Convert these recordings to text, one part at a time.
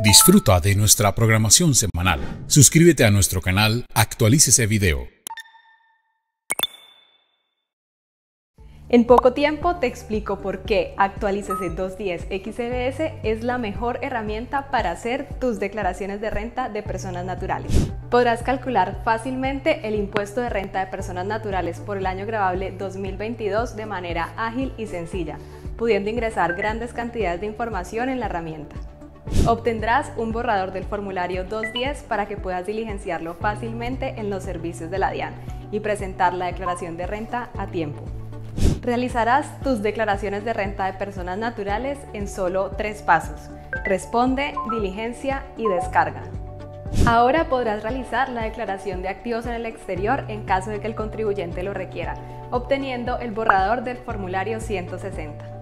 Disfruta de nuestra programación semanal. Suscríbete a nuestro canal Actualícese Video. En poco tiempo te explico por qué Actualícese 210 XBS es la mejor herramienta para hacer tus declaraciones de renta de personas naturales. Podrás calcular fácilmente el impuesto de renta de personas naturales por el año gravable 2022 de manera ágil y sencilla, pudiendo ingresar grandes cantidades de información en la herramienta. Obtendrás un borrador del formulario 210 para que puedas diligenciarlo fácilmente en los servicios de la DIAN y presentar la declaración de renta a tiempo. Realizarás tus declaraciones de renta de personas naturales en solo 3 pasos: responde, diligencia y descarga. Ahora podrás realizar la declaración de activos en el exterior en caso de que el contribuyente lo requiera, obteniendo el borrador del formulario 160.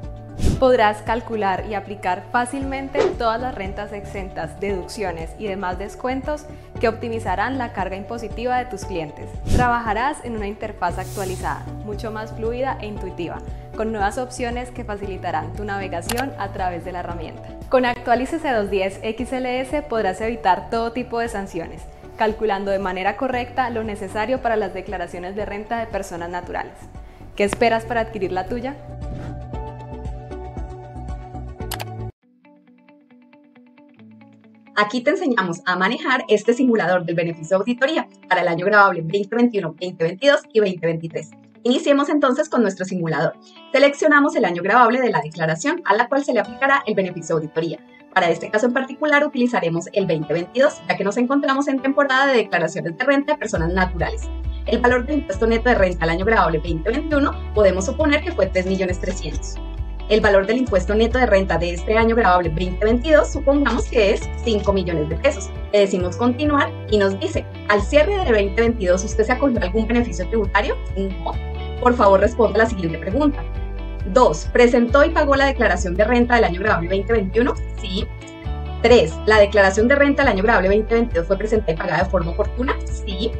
Podrás calcular y aplicar fácilmente todas las rentas exentas, deducciones y demás descuentos que optimizarán la carga impositiva de tus clientes. Trabajarás en una interfaz actualizada, mucho más fluida e intuitiva, con nuevas opciones que facilitarán tu navegación a través de la herramienta. Con Actualícese 210 XLS podrás evitar todo tipo de sanciones, calculando de manera correcta lo necesario para las declaraciones de renta de personas naturales. ¿Qué esperas para adquirir la tuya? Aquí te enseñamos a manejar este simulador del beneficio de auditoría para el año gravable 2021, 2022 y 2023. Iniciemos entonces con nuestro simulador. Seleccionamos el año gravable de la declaración a la cual se le aplicará el beneficio de auditoría. Para este caso en particular utilizaremos el 2022, ya que nos encontramos en temporada de declaraciones de renta de personas naturales. El valor del impuesto neto de renta al año gravable 2021 podemos suponer que fue 3.300.000. El valor del impuesto neto de renta de este año gravable 2022 supongamos que es 5 millones de pesos. Le decimos continuar y nos dice: al cierre de 2022, ¿usted se acogió a algún beneficio tributario? No. Por favor, responda la siguiente pregunta. 2. ¿Presentó y pagó la declaración de renta del año gravable 2021? Sí. 3. ¿La declaración de renta del año gravable 2022 fue presentada y pagada de forma oportuna? Sí.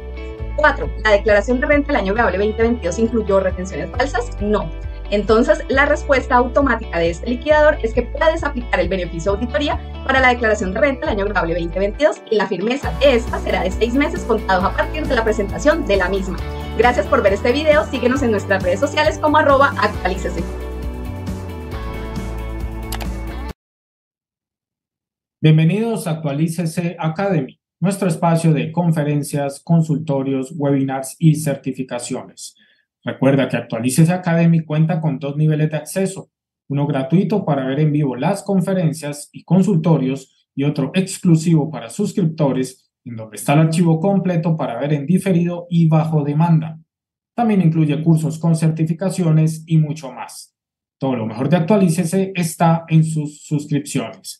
4. ¿La declaración de renta del año gravable 2022 incluyó retenciones falsas? No. Entonces, la respuesta automática de este liquidador es que puedes aplicar el beneficio de auditoría para la declaración de renta del año gravable 2022 y la firmeza de esta será de 6 meses contados a partir de la presentación de la misma. Gracias por ver este video, síguenos en nuestras redes sociales como @actualícese. Bienvenidos a Actualícese Academy, nuestro espacio de conferencias, consultorios, webinars y certificaciones. Recuerda que Actualícese Academy cuenta con 2 niveles de acceso, uno gratuito para ver en vivo las conferencias y consultorios y otro exclusivo para suscriptores, en donde está el archivo completo para ver en diferido y bajo demanda. También incluye cursos con certificaciones y mucho más. Todo lo mejor de Actualícese está en sus suscripciones.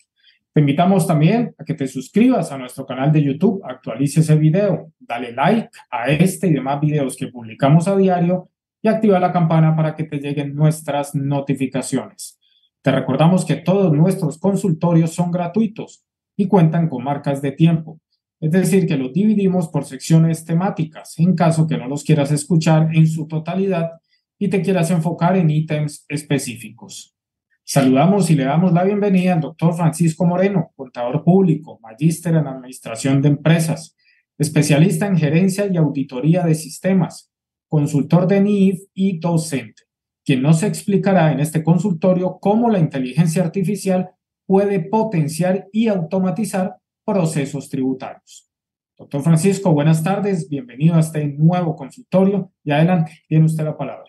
Te invitamos también a que te suscribas a nuestro canal de YouTube Actualícese Video, dale like a este y demás videos que publicamos a diario y activa la campana para que te lleguen nuestras notificaciones. Te recordamos que todos nuestros consultorios son gratuitos y cuentan con marcas de tiempo, es decir, que los dividimos por secciones temáticas en caso que no los quieras escuchar en su totalidad y te quieras enfocar en ítems específicos. Saludamos y le damos la bienvenida al doctor Francisco Moreno, contador público, magíster en administración de empresas, especialista en gerencia y auditoría de sistemas, consultor de NIF y docente, quien nos explicará en este consultorio cómo la inteligencia artificial puede potenciar y automatizar procesos tributarios. Doctor Francisco, buenas tardes, bienvenido a este nuevo consultorio y adelante, tiene usted la palabra.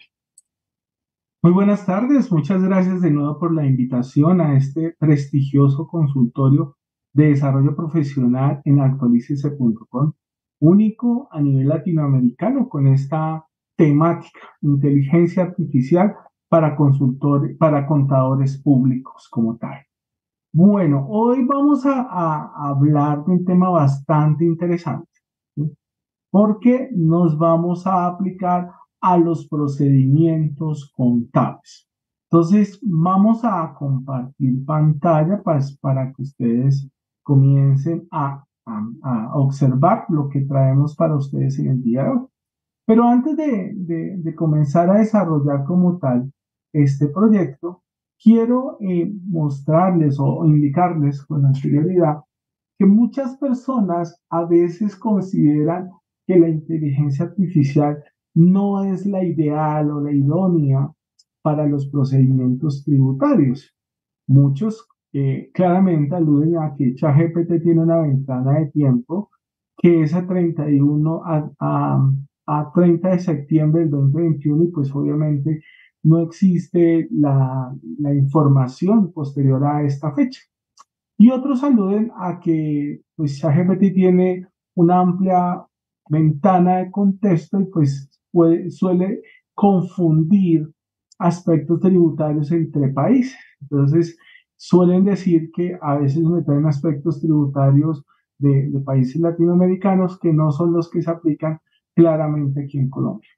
Muy buenas tardes, muchas gracias de nuevo por la invitación a este prestigioso consultorio de desarrollo profesional en actualicese.com, único a nivel latinoamericano con esta temática, inteligencia artificial para contadores públicos como tal. Bueno, hoy vamos a hablar de un tema bastante interesante, ¿sí? Porque nos vamos a aplicar a los procedimientos contables. Entonces, vamos a compartir pantalla para que ustedes comiencen a observar lo que traemos para ustedes en el día de hoy. Pero antes de comenzar a desarrollar como tal este proyecto, quiero mostrarles o indicarles con anterioridad que muchas personas a veces consideran que la inteligencia artificial no es la ideal o la idónea para los procedimientos tributarios. Muchos claramente aluden a que ChatGPT tiene una ventana de tiempo que es a 31 a 30 de septiembre del 2021 y pues obviamente no existe la información posterior a esta fecha. Y otros aluden a que pues ChatGPT tiene una amplia ventana de contexto y pues suele confundir aspectos tributarios entre países. Entonces, suelen decir que a veces me traen aspectos tributarios de países latinoamericanos que no son los que se aplican claramente aquí en Colombia.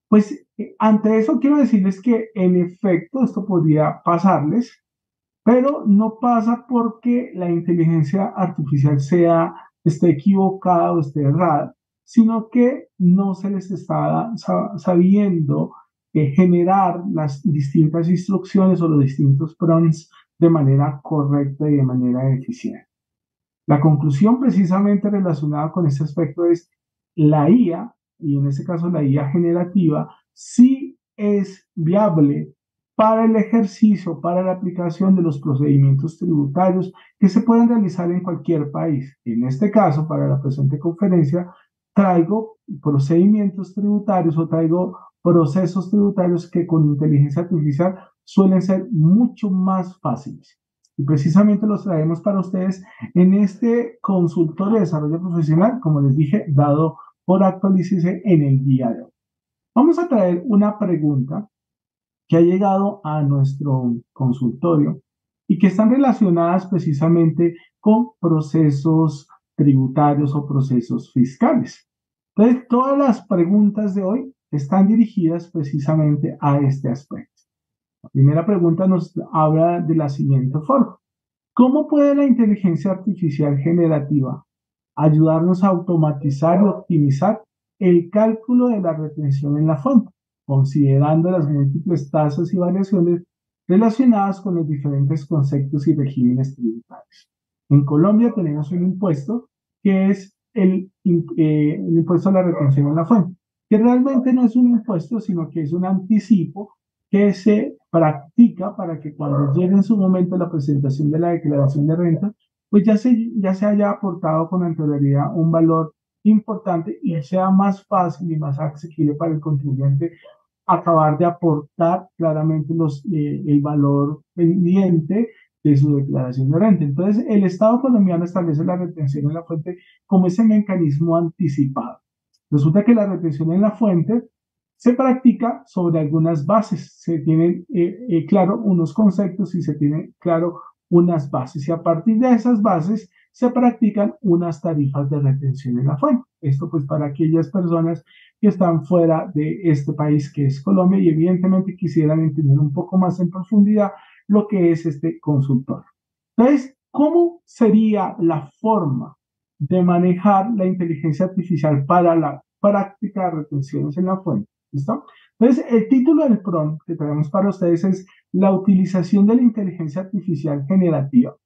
Pues ante eso quiero decirles que en efecto esto podría pasarles, pero no pasa porque la inteligencia artificial esté equivocada o esté errada, sino que no se les está sabiendo generar las distintas instrucciones o los distintos prompts de manera correcta y de manera eficiente. La conclusión precisamente relacionada con este aspecto es la IA, y en este caso la IA generativa, sí es viable para el ejercicio, para la aplicación de los procedimientos tributarios que se pueden realizar en cualquier país. En este caso, para la presente conferencia, traigo procedimientos tributarios o traigo procesos tributarios que con inteligencia artificial suelen ser mucho más fáciles. Y precisamente los traemos para ustedes en este consultorio de desarrollo profesional, como les dije, dado por Actualícese en el día de hoy. Vamos a traer una pregunta que ha llegado a nuestro consultorio y que están relacionadas precisamente con procesos tributarios o procesos fiscales. Entonces, todas las preguntas de hoy están dirigidas precisamente a este aspecto. La primera pregunta nos habla de la siguiente forma. ¿Cómo puede la inteligencia artificial generativa ayudarnos a automatizar y optimizar el cálculo de la retención en la fuente, considerando las múltiples tasas y variaciones relacionadas con los diferentes conceptos y regímenes tributarios? En Colombia tenemos un impuesto que es el impuesto a la retención en la fuente, que realmente no es un impuesto, sino que es un anticipo que se practica para que cuando llegue en su momento la presentación de la declaración de renta, pues ya se haya aportado con anterioridad un valor importante y sea más fácil y más accesible para el contribuyente acabar de aportar claramente el valor pendiente de su declaración de renta. Entonces, el Estado colombiano establece la retención en la fuente como ese mecanismo anticipado. Resulta que la retención en la fuente se practica sobre algunas bases, se tienen claro unos conceptos y se tienen claro unas bases y a partir de esas bases se practican unas tarifas de retención en la fuente. Esto pues para aquellas personas que están fuera de este país que es Colombia y evidentemente quisieran entender un poco más en profundidad lo que es este consultorio. Entonces, ¿cómo sería la forma de manejar la inteligencia artificial para la práctica de retenciones en la fuente? ¿Listo? Entonces, el título del prompt que traemos para ustedes es la utilización de la inteligencia artificial generativa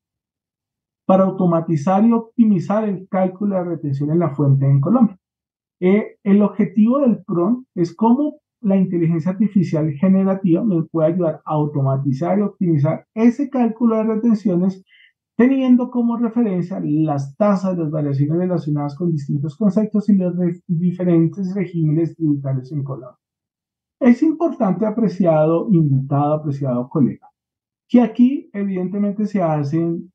para automatizar y optimizar el cálculo de retención en la fuente en Colombia. El objetivo del prompt es cómo la inteligencia artificial generativa me puede ayudar a automatizar y optimizar ese cálculo de retenciones teniendo como referencia las tasas, las variaciones relacionadas con distintos conceptos y los diferentes regímenes tributarios en Colombia. Es importante, apreciado invitado, apreciado colega, que aquí evidentemente se hacen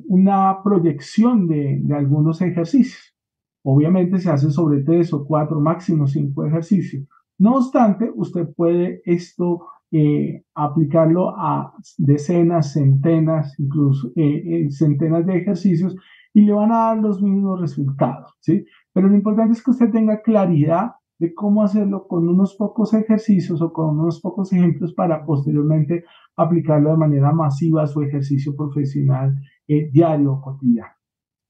una proyección de algunos ejercicios. Obviamente se hace sobre 3 o 4, máximo 5 ejercicios. No obstante, usted puede aplicarlo a decenas, centenas, incluso centenas de ejercicios y le van a dar los mismos resultados, ¿sí? Pero lo importante es que usted tenga claridad de cómo hacerlo con unos pocos ejercicios o con unos pocos ejemplos para posteriormente aplicarlo de manera masiva a su ejercicio profesional diario o cotidiano.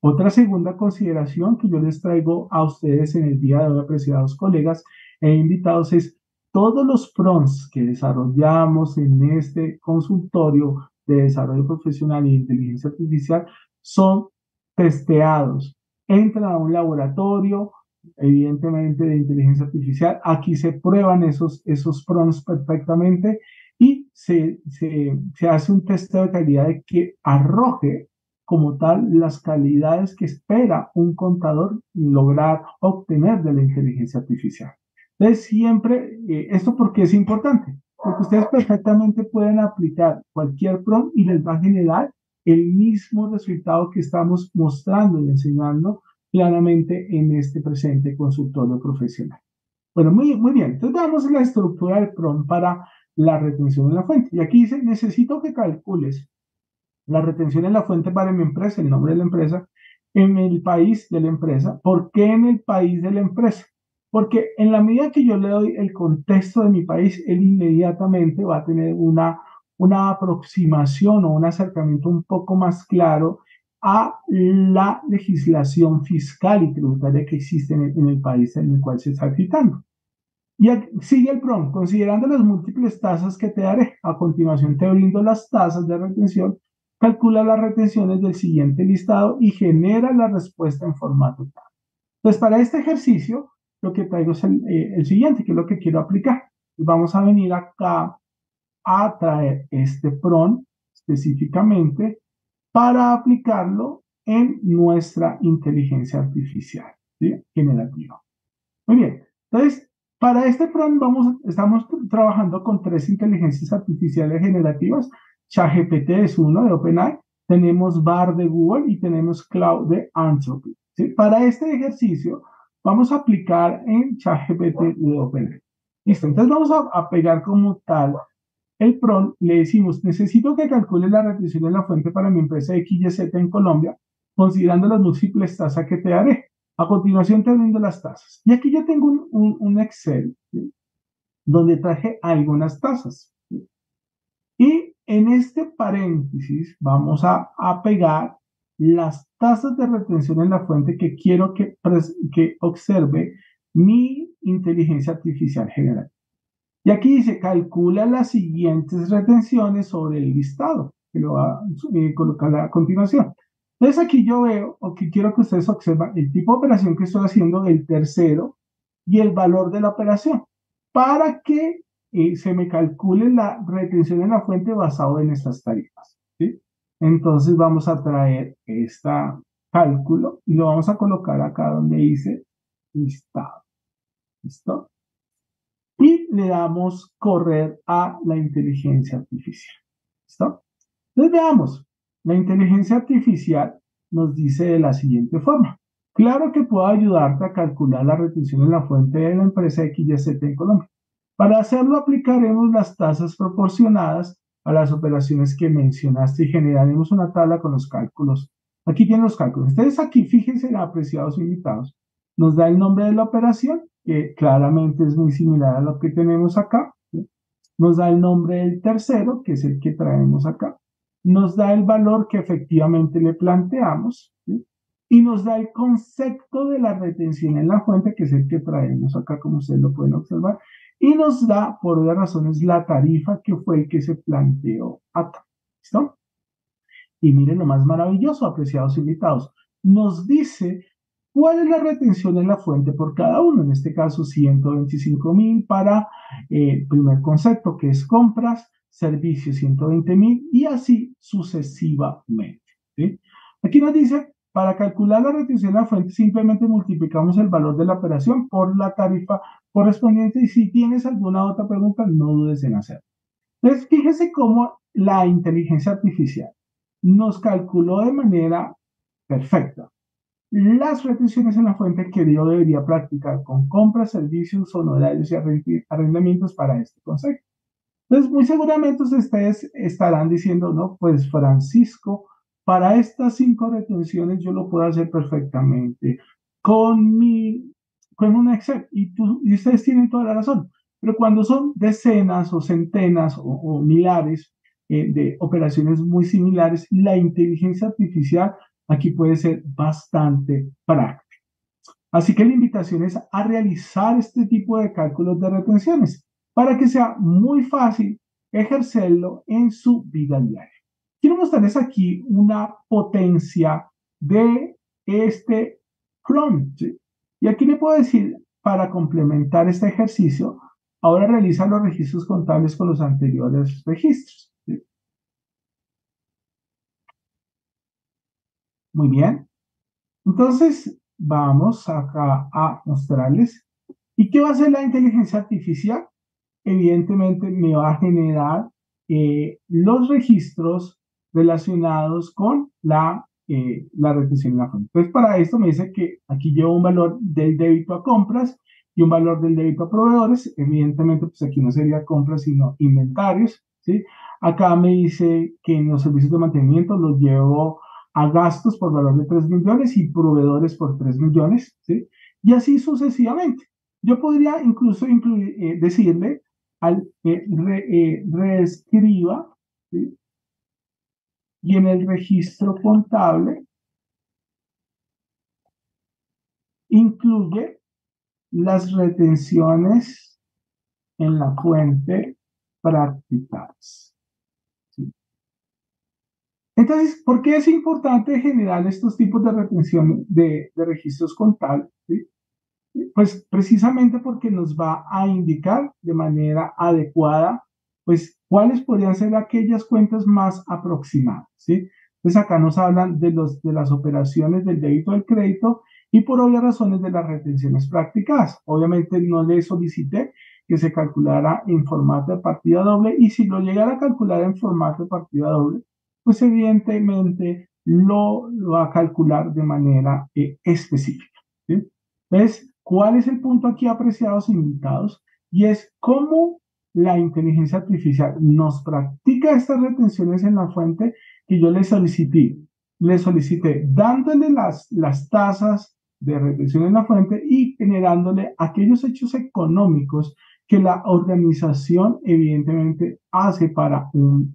Otra segunda consideración que yo les traigo a ustedes en el día de hoy, apreciados colegas e invitados, es todos los prompts que desarrollamos en este consultorio de desarrollo profesional y de inteligencia artificial son testeados. Entran a un laboratorio, evidentemente de inteligencia artificial. Aquí se prueban esos prompts perfectamente y se hace un testeo de calidad de que arroje como tal las calidades que espera un contador lograr obtener de la inteligencia artificial. Entonces, siempre, ¿esto por qué es importante? Porque ustedes perfectamente pueden aplicar cualquier prompt y les va a generar el mismo resultado que estamos mostrando y enseñando claramente en este presente consultorio profesional. Bueno, muy bien. Entonces, veamos la estructura del prompt para la retención en la fuente. Y aquí dice, necesito que calcules la retención en la fuente para mi empresa, el nombre de la empresa, en el país de la empresa. ¿Por qué en el país de la empresa? Porque en la medida que yo le doy el contexto de mi país, él inmediatamente va a tener una aproximación o un acercamiento un poco más claro a la legislación fiscal y tributaria que existe en el país en el cual se está aplicando. Y sigue el prompt, considerando las múltiples tasas que te daré. A continuación te brindo las tasas de retención, calcula las retenciones del siguiente listado y genera la respuesta en formato tab. Entonces, para este ejercicio, lo que traigo es el siguiente, que es lo que quiero aplicar. Vamos a venir acá a traer este prompt específicamente para aplicarlo en nuestra inteligencia artificial, ¿sí? Generativa. Muy bien. Entonces, para este prompt estamos trabajando con 3 inteligencias artificiales generativas. ChatGPT es uno de OpenAI, tenemos Bard de Google y tenemos Cloud de Anthropic, ¿sí? Para este ejercicio vamos a aplicar en ChatGPT de OpenAI. Listo, entonces vamos a pegar como tal el prompt, le decimos, necesito que calcule la retención de la fuente para mi empresa XYZ en Colombia, considerando las múltiples tasas que te daré. A continuación te brindo las tasas. Y aquí yo tengo un Excel, ¿sí? Donde traje algunas tasas, ¿sí? Y en este paréntesis vamos a pegar las tasas de retención en la fuente que quiero que observe mi inteligencia artificial general. Y aquí dice, calcula las siguientes retenciones sobre el listado, que lo va a colocar a continuación. Entonces aquí yo veo, o que quiero que ustedes observen el tipo de operación que estoy haciendo, el tercero, y el valor de la operación, para que se me calcule la retención en la fuente basado en estas tarifas, ¿sí? Entonces vamos a traer este cálculo y lo vamos a colocar acá donde dice listado. ¿Listo? Y le damos correr a la inteligencia artificial. ¿Listo? Entonces veamos, la inteligencia artificial nos dice de la siguiente forma. Claro que puedo ayudarte a calcular la retención en la fuente de la empresa XYZ en Colombia. Para hacerlo aplicaremos las tasas proporcionadas a las operaciones que mencionaste y generaremos una tabla con los cálculos. Aquí tienen los cálculos. Entonces aquí fíjense, apreciados invitados, nos da el nombre de la operación, que claramente es muy similar a lo que tenemos acá, ¿sí? Nos da el nombre del tercero, que es el que traemos acá, nos da el valor que efectivamente le planteamos, ¿sí? Y nos da el concepto de la retención en la fuente, que es el que traemos acá, como ustedes lo pueden observar, y nos da, por obvias razones, la tarifa que fue el que se planteó acá. ¿Listo? Y miren lo más maravilloso, apreciados invitados, nos dice cuál es la retención en la fuente por cada uno, en este caso 125.000 para el primer concepto, que es compras, servicios 120.000 y así sucesivamente, ¿sí? Aquí nos dice, para calcular la retención en la fuente simplemente multiplicamos el valor de la operación por la tarifa correspondiente y si tienes alguna otra pregunta no dudes en hacerlo. Entonces fíjese cómo la inteligencia artificial nos calculó de manera perfecta las retenciones en la fuente que yo debería practicar con compras, servicios, honorarios y arrendamientos para este concepto. Entonces, muy seguramente ustedes estarán diciendo, no, pues Francisco, para estas 5 retenciones yo lo puedo hacer perfectamente con un Excel. Y ustedes tienen toda la razón. Pero cuando son decenas o centenas o milares de operaciones muy similares, la inteligencia artificial aquí puede ser bastante práctica. Así que la invitación es a realizar este tipo de cálculos de retenciones para que sea muy fácil ejercerlo en su vida diaria. quiero mostrarles aquí una potencia de este prompt, ¿sí? Y aquí le puedo decir, para complementar este ejercicio, ahora realiza los registros contables con los anteriores registros, ¿sí? Muy bien. Entonces, vamos acá a mostrarles. ¿Y qué va a hacer la inteligencia artificial? Evidentemente me va a generar los registros relacionados con la retención en la fuente. Entonces, para esto me dice que aquí llevo un valor del débito a compras y un valor del débito a proveedores. Evidentemente, pues aquí no sería compras, sino inventarios, ¿sí? Acá me dice que en los servicios de mantenimiento los llevo a gastos por valor de 3 millones y proveedores por 3 millones, ¿sí? Y así sucesivamente. Yo podría incluso decirle al reescriba, ¿sí? Y en el registro contable incluye las retenciones en la fuente practicadas, ¿sí? Entonces, ¿por qué es importante generar estos tipos de retención de registros contables? ¿Sí? Pues precisamente porque nos va a indicar de manera adecuada, pues, cuáles podrían ser aquellas cuentas más aproximadas, ¿sí? Entonces acá nos hablan de las operaciones del débito del crédito y por obvias razones de las retenciones practicadas. Obviamente no le solicité que se calculara en formato de partida doble y si lo llegara a calcular en formato de partida doble, pues evidentemente lo va a calcular de manera específica, ¿sí? Entonces, ¿cuál es el punto aquí, apreciados invitados? Y es cómo la inteligencia artificial nos practica estas retenciones en la fuente que yo le solicité. Le solicité dándole las tasas de retención en la fuente y generándole aquellos hechos económicos que la organización evidentemente hace para un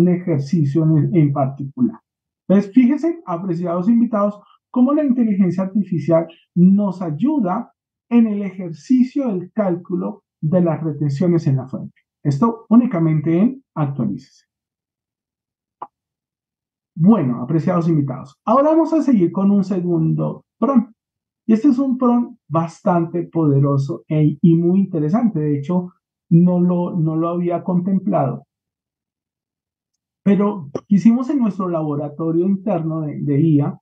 ejercicio en particular. Entonces, fíjense, apreciados invitados, cómo la inteligencia artificial nos ayuda en el ejercicio del cálculo de las retenciones en la fuente. Esto únicamente en Actualícese. Bueno, apreciados invitados, ahora vamos a seguir con un segundo prompt. Y este es un prompt bastante poderoso y muy interesante. De hecho, no lo había contemplado. Pero quisimos en nuestro laboratorio interno de IA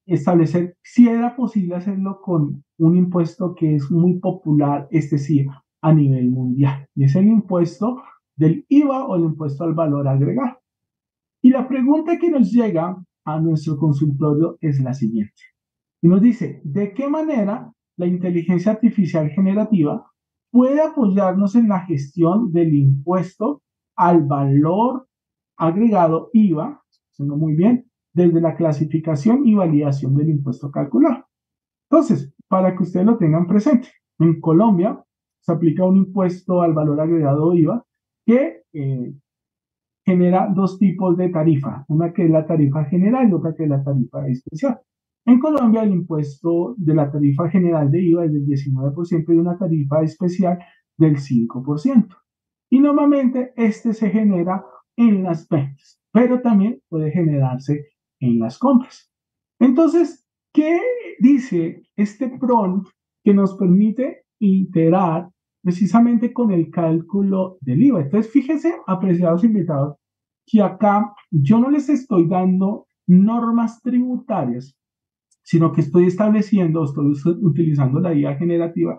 establecer si era posible hacerlo con un impuesto que es muy popular, este sí, a nivel mundial. Y es el impuesto del IVA o el impuesto al valor agregado. Y la pregunta que nos llega a nuestro consultorio es la siguiente. Y nos dice, ¿de qué manera la inteligencia artificial generativa puede apoyarnos en la gestión del impuesto al valor agregado IVA, suena muy bien, desde la clasificación y validación del impuesto calculado? Entonces, para que ustedes lo tengan presente, en Colombia se aplica un impuesto al valor agregado IVA que genera dos tipos de tarifa, una que es la tarifa general y otra que es la tarifa especial. En Colombia el impuesto de la tarifa general de IVA es del 19% y una tarifa especial del 5%. Y normalmente este se genera en las ventas, pero también puede generarse en las compras. Entonces, ¿qué dice este prompt que nos permite iterar precisamente con el cálculo del IVA? Entonces, fíjense, apreciados invitados, que acá yo no les estoy dando normas tributarias, sino que estoy utilizando la IA generativa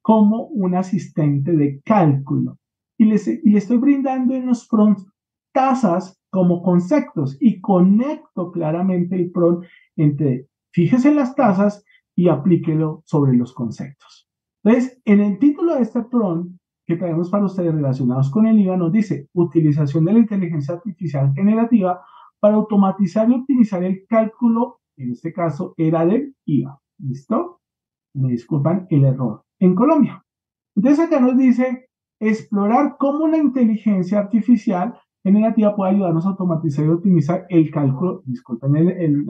como un asistente de cálculo. Y le estoy brindando en los prompts tasas como conceptos y conecto claramente el prompt entre fíjese en las tasas y aplíquelo sobre los conceptos. Entonces, en el título de este prompt que traemos para ustedes relacionados con el IVA nos dice utilización de la inteligencia artificial generativa para automatizar y optimizar el cálculo, en este caso era del IVA. ¿Listo? Me disculpan el error. En Colombia. Entonces acá nos dice explorar cómo la inteligencia artificial generativa puede ayudarnos a automatizar y optimizar el cálculo, disculpen el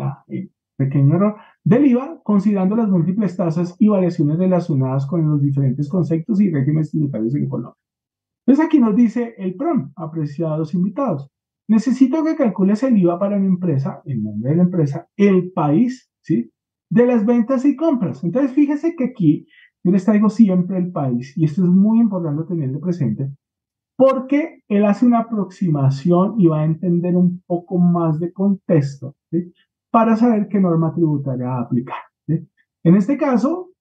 pequeño error, del IVA, considerando las múltiples tasas y variaciones relacionadas con los diferentes conceptos y regímenes tributarios en Colombia. Entonces aquí nos dice el prompt, apreciados invitados. necesito que calcules el IVA para mi empresa, el nombre de la empresa, el país, ¿sí? De las ventas y compras. Entonces, fíjese que aquí yo les traigo siempre el país, y esto es muy importante tenerlo presente, porque él hace una aproximación y va a entender un poco más de contexto, ¿sí? Para saber qué norma tributaria aplicar, ¿sí? En este caso,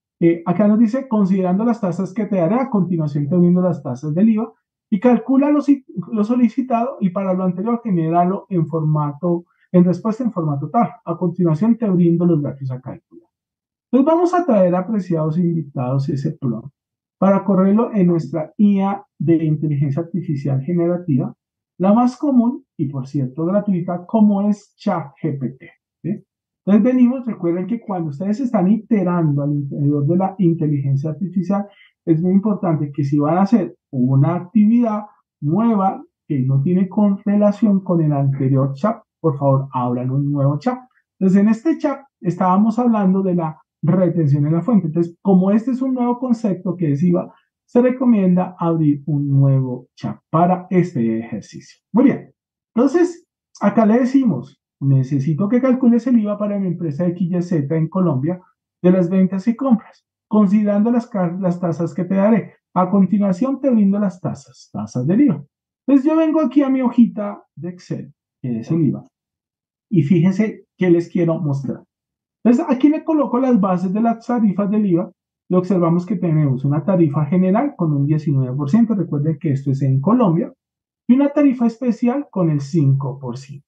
acá nos dice, considerando las tasas que te daré, a continuación te brindo las tasas del IVA y calcula lo solicitado, y para lo anterior genéralo en respuesta en formato tal. A continuación te brindo los datos a calcular. Entonces vamos a traer, apreciados invitados, ese plot para correrlo en nuestra IA de inteligencia artificial generativa, la más común y por cierto gratuita, como es ChatGPT, ¿sí? Entonces venimos, recuerden que cuando ustedes están iterando al interior de la inteligencia artificial, es muy importante que si van a hacer una actividad nueva que no tiene relación con el anterior chat, por favor abran un nuevo chat. Entonces en este chat estábamos hablando de la retención en la fuente. Entonces, como este es un nuevo concepto que es IVA, se recomienda abrir un nuevo chat para este ejercicio. Muy bien. Entonces, acá le decimos, necesito que calcules el IVA para mi empresa XYZ en Colombia de las ventas y compras, considerando las tasas que te daré. A continuación te brindo las tasas del IVA. Entonces, yo vengo aquí a mi hojita de Excel, que es el IVA, y fíjense qué les quiero mostrar. Entonces, aquí le coloco las bases de las tarifas del IVA y observamos que tenemos una tarifa general con un 19%, recuerden que esto es en Colombia, y una tarifa especial con el 5%.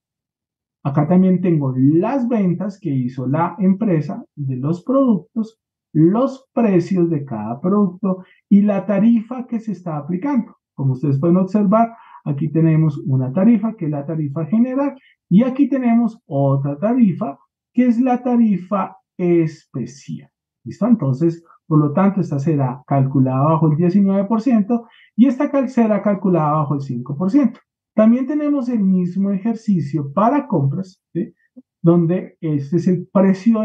Acá también tengo las ventas que hizo la empresa de los productos, los precios de cada producto y la tarifa que se está aplicando. Como ustedes pueden observar, aquí tenemos una tarifa que es la tarifa general y aquí tenemos otra tarifa que es la tarifa especial. ¿Listo? Entonces, por lo tanto, esta será calculada bajo el 19% y esta será calculada bajo el 5%. También tenemos el mismo ejercicio para compras, ¿sí? Donde este es el precio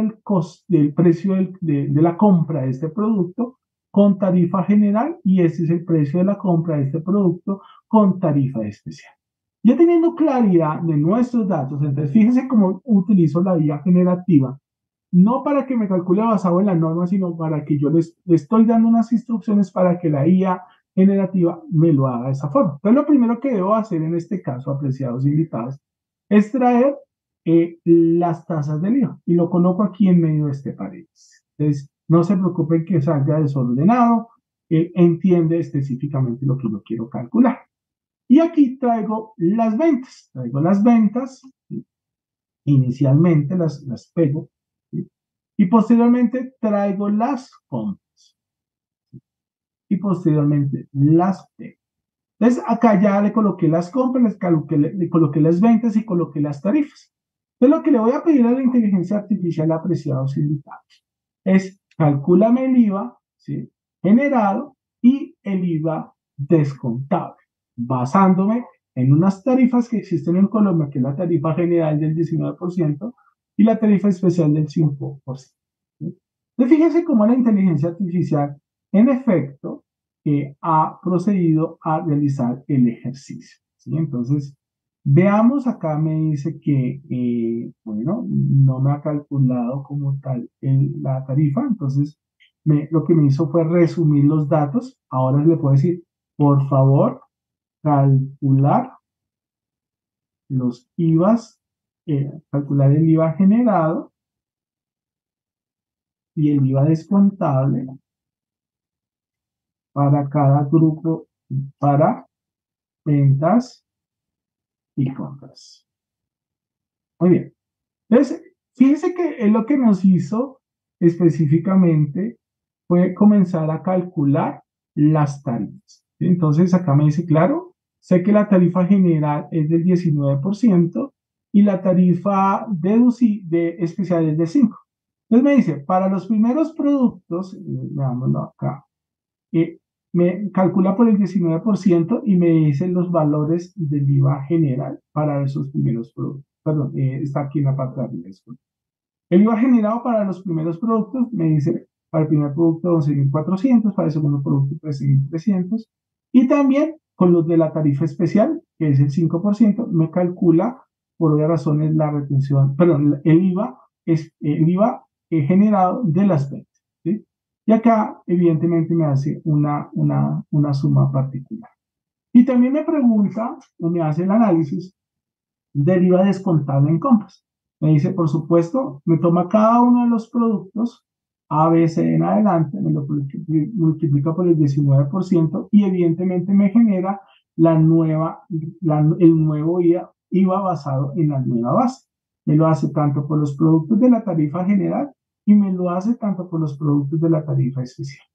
de la compra de este producto con tarifa general y este es el precio de la compra de este producto con tarifa especial. Ya teniendo claridad de nuestros datos, entonces fíjense cómo utilizo la vía generativa, no para que me calcule basado en la norma, sino para que yo les estoy dando unas instrucciones para que la IA generativa me lo haga de esa forma. Entonces, lo primero que debo hacer en este caso, apreciados invitados, es traer las tasas del IVA y lo coloco aquí en medio de este paréntesis. Entonces, no se preocupen que salga desordenado, entiende específicamente lo que yo quiero calcular. Y aquí traigo las ventas. Traigo las ventas, ¿sí? Inicialmente las pego, ¿sí? Y posteriormente traigo las compras, ¿sí? Y posteriormente las pego. Entonces acá ya le coloqué las compras, le coloqué las ventas y coloqué las tarifas. Entonces lo que le voy a pedir a la inteligencia artificial, apreciados invitados, es calcúlame el IVA, ¿sí? Generado y el IVA descontable, basándome en unas tarifas que existen en Colombia, que es la tarifa general del 19% y la tarifa especial del 5%. ¿Sí? Entonces, fíjense cómo la inteligencia artificial, en efecto, ha procedido a realizar el ejercicio, ¿sí? Entonces, veamos, acá me dice que, bueno, no me ha calculado como tal la tarifa, entonces lo que me hizo fue resumir los datos. Ahora le puedo decir, por favor, calcular los IVAs, calcular el IVA generado y el IVA descontable para cada grupo, para ventas y compras. Muy bien. Entonces, fíjense que lo que nos hizo específicamente fue comenzar a calcular las tarifas. Entonces, acá me dice, claro, sé que la tarifa general es del 19% y la tarifa especial es del 5%. Entonces me dice, para los primeros productos, veámoslo acá, me calcula por el 19% y me dice los valores del IVA general para esos primeros productos. Perdón, está aquí en la parte de arriba. El IVA generado para los primeros productos me dice, para el primer producto 11.400, para el segundo producto 13.300 y también con los de la tarifa especial, que es el 5%, me calcula por obvias razones la retención, perdón, el IVA es el IVA generado de las ventas, ¿sí? Y acá, evidentemente, me hace una suma particular. Y también me pregunta, o me hace el análisis del IVA descontable en compras. Me dice, por supuesto, me toma cada uno de los productos, A, B, C en adelante, me lo multiplica por el 19% y evidentemente me genera el nuevo IVA basado en la nueva base. Me lo hace tanto por los productos de la tarifa general y me lo hace tanto por los productos de la tarifa especial.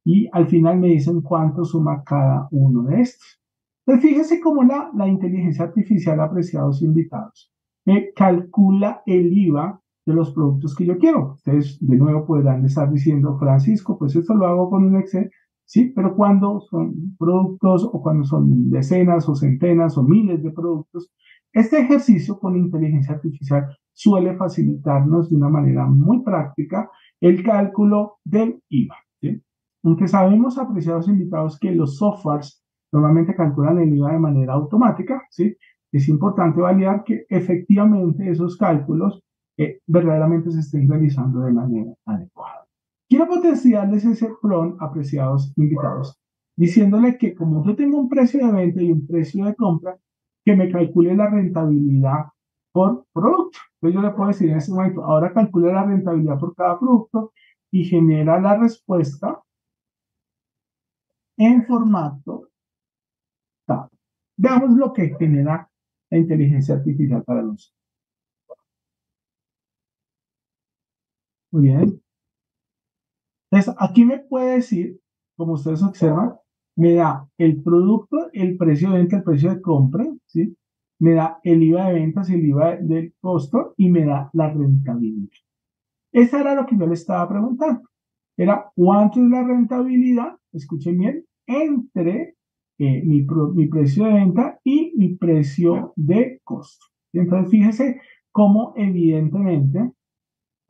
Y al final me dicen cuánto suma cada uno de estos. Entonces, fíjese cómo la inteligencia artificial, apreciados invitados, me calcula el IVA de los productos que yo quiero. Ustedes de nuevo podrán estar diciendo, Francisco, pues esto lo hago con un Excel, sí, pero cuando son productos o cuando son decenas o centenas o miles de productos, este ejercicio con inteligencia artificial suele facilitarnos de una manera muy práctica el cálculo del IVA, ¿sí? Aunque sabemos, apreciados invitados, que los softwares normalmente calculan el IVA de manera automática, ¿sí? Es importante validar que efectivamente esos cálculos verdaderamente se estén realizando de manera adecuada. Quiero potenciarles ese prompt, apreciados invitados, diciéndole que como yo tengo un precio de venta y un precio de compra, que me calcule la rentabilidad por producto. Entonces yo le puedo decir en este momento, ahora calcule la rentabilidad por cada producto y genera la respuesta en formato tab. Veamos lo que genera la inteligencia artificial para nosotros. Muy bien. Entonces, aquí me puede decir, como ustedes observan, me da el producto, el precio de venta, el precio de compra, ¿sí? Me da el IVA de ventas, el IVA del costo y me da la rentabilidad. Esa era lo que yo le estaba preguntando. Era cuánto es la rentabilidad, escuchen bien, entre mi precio de venta y mi precio de costo. Entonces, fíjese cómo evidentemente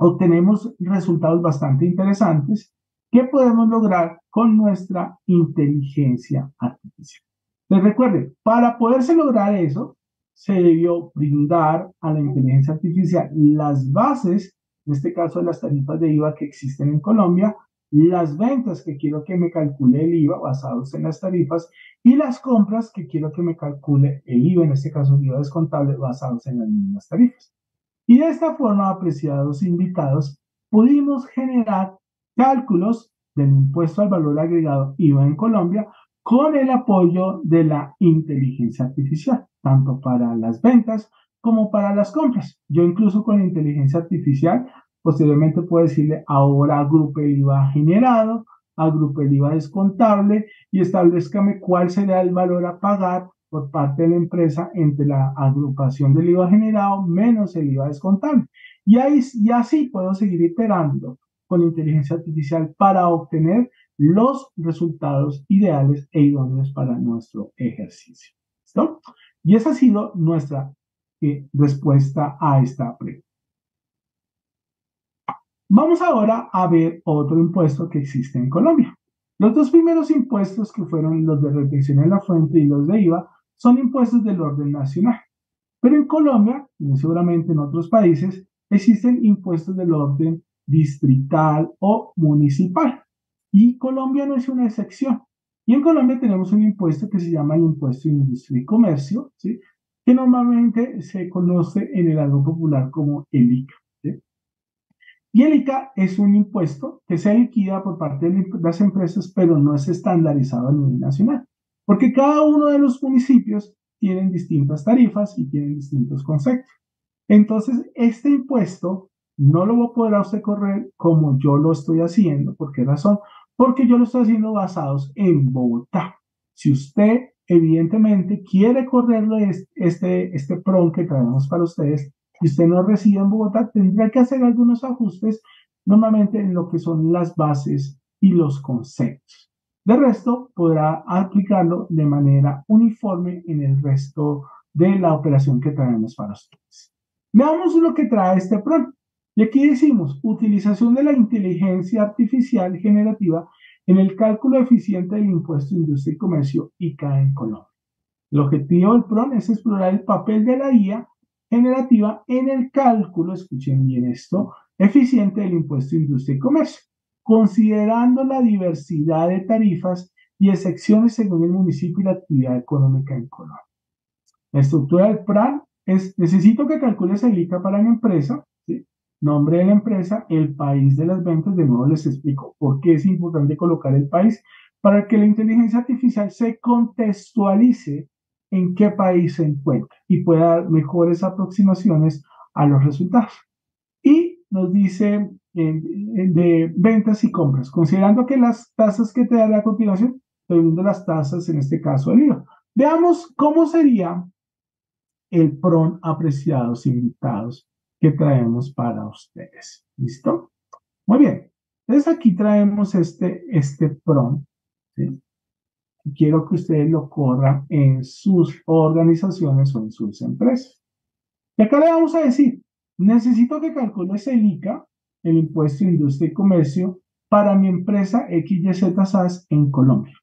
obtenemos resultados bastante interesantes que podemos lograr con nuestra inteligencia artificial. Les recuerden, para poderse lograr eso, se debió brindar a la inteligencia artificial las bases, en este caso de las tarifas de IVA que existen en Colombia, las ventas que quiero que me calcule el IVA basados en las tarifas y las compras que quiero que me calcule el IVA, en este caso el IVA descontable, basados en las mismas tarifas. Y de esta forma, apreciados invitados, pudimos generar cálculos del impuesto al valor agregado IVA en Colombia con el apoyo de la inteligencia artificial, tanto para las ventas como para las compras. Yo incluso con la inteligencia artificial, posteriormente puedo decirle, ahora agrupe el IVA generado, agrupe el IVA descontable y establezcame cuál será el valor a pagar por parte de la empresa entre la agrupación del IVA generado menos el IVA descontable. Y así puedo seguir iterando con inteligencia artificial para obtener los resultados ideales e idóneos para nuestro ejercicio. ¿Listo? Y esa ha sido nuestra respuesta a esta pregunta. Vamos ahora a ver otro impuesto que existe en Colombia. Los dos primeros impuestos, que fueron los de retención en la fuente y los de IVA, son impuestos del orden nacional. Pero en Colombia, y seguramente en otros países, existen impuestos del orden distrital o municipal. Y Colombia no es una excepción. Y en Colombia tenemos un impuesto que se llama el impuesto de industria y comercio, ¿sí? Que normalmente se conoce en el algo popular como el ICA. ¿Sí? Y el ICA es un impuesto que se liquida por parte de las empresas, pero no es estandarizado a nivel nacional, porque cada uno de los municipios tienen distintas tarifas y tienen distintos conceptos. Entonces, este impuesto no lo va a poder a usted correr como yo lo estoy haciendo. ¿Por qué razón? Porque yo lo estoy haciendo basados en Bogotá. Si usted, evidentemente, quiere correrlo este prompt que traemos para ustedes, y usted no reside en Bogotá, tendrá que hacer algunos ajustes, normalmente en lo que son las bases y los conceptos. De resto, podrá aplicarlo de manera uniforme en el resto de la operación que traemos para ustedes. Veamos lo que trae este prompt. Y aquí decimos, utilización de la inteligencia artificial generativa en el cálculo eficiente del impuesto de industria y comercio ICA en Colombia. El objetivo del PRON es explorar el papel de la IA generativa en el cálculo, escuchen bien esto, eficiente del impuesto de industria y comercio, considerando la diversidad de tarifas y excepciones según el municipio y la actividad económica en Colombia. La estructura del PRAN es, necesito que calcules el ICA para mi empresa, ¿sí? Nombre de la empresa, el país de las ventas, de nuevo les explico por qué es importante colocar el país, para que la inteligencia artificial se contextualice en qué país se encuentra y pueda dar mejores aproximaciones a los resultados. Y nos dice de ventas y compras, considerando que las tasas que te daré a continuación, estoy viendo las tasas, en este caso del IVA. Veamos cómo sería el PRON apreciados invitados que traemos para ustedes. ¿Listo? Muy bien. Entonces aquí traemos este PRON, ¿sí? Quiero que ustedes lo corran en sus organizaciones o en sus empresas. Y acá le vamos a decir, necesito que calcules el ICA, el impuesto de industria y comercio, para mi empresa XYZ SAS en Colombia,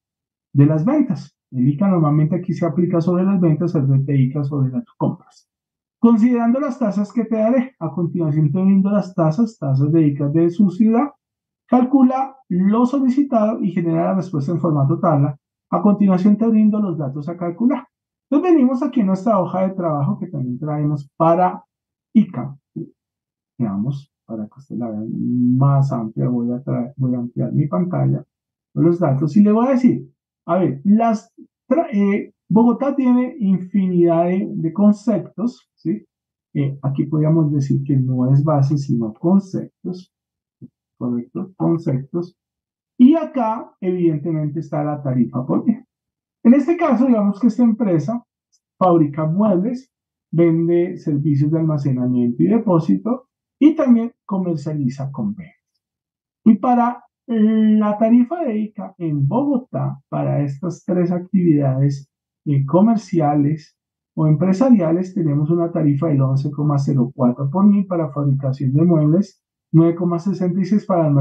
de las ventas. El ICA normalmente aquí se aplica sobre las ventas, el ICA sobre las compras. Considerando las tasas que te daré, a continuación teniendo las tasas de ICA de su ciudad, calcula lo solicitado y genera la respuesta en formato tabla. A continuación te brindo los datos a calcular. Entonces venimos aquí a nuestra hoja de trabajo que también traemos para ICA. Veamos, para que usted la vean más amplia, voy a ampliar mi pantalla con los datos y le voy a decir, a ver, Bogotá tiene infinidad de conceptos, ¿sí? Aquí podríamos decir que no es base, sino conceptos, correcto, conceptos. Y acá, evidentemente, está la tarifa por día. En este caso, digamos que esta empresa fabrica muebles, vende servicios de almacenamiento y depósito y también comercializa con ventas. Y para la tarifa de ICA en Bogotá, para estas tres actividades comerciales o empresariales, tenemos una tarifa del 11,04 por mil para fabricación de muebles, 9,66 para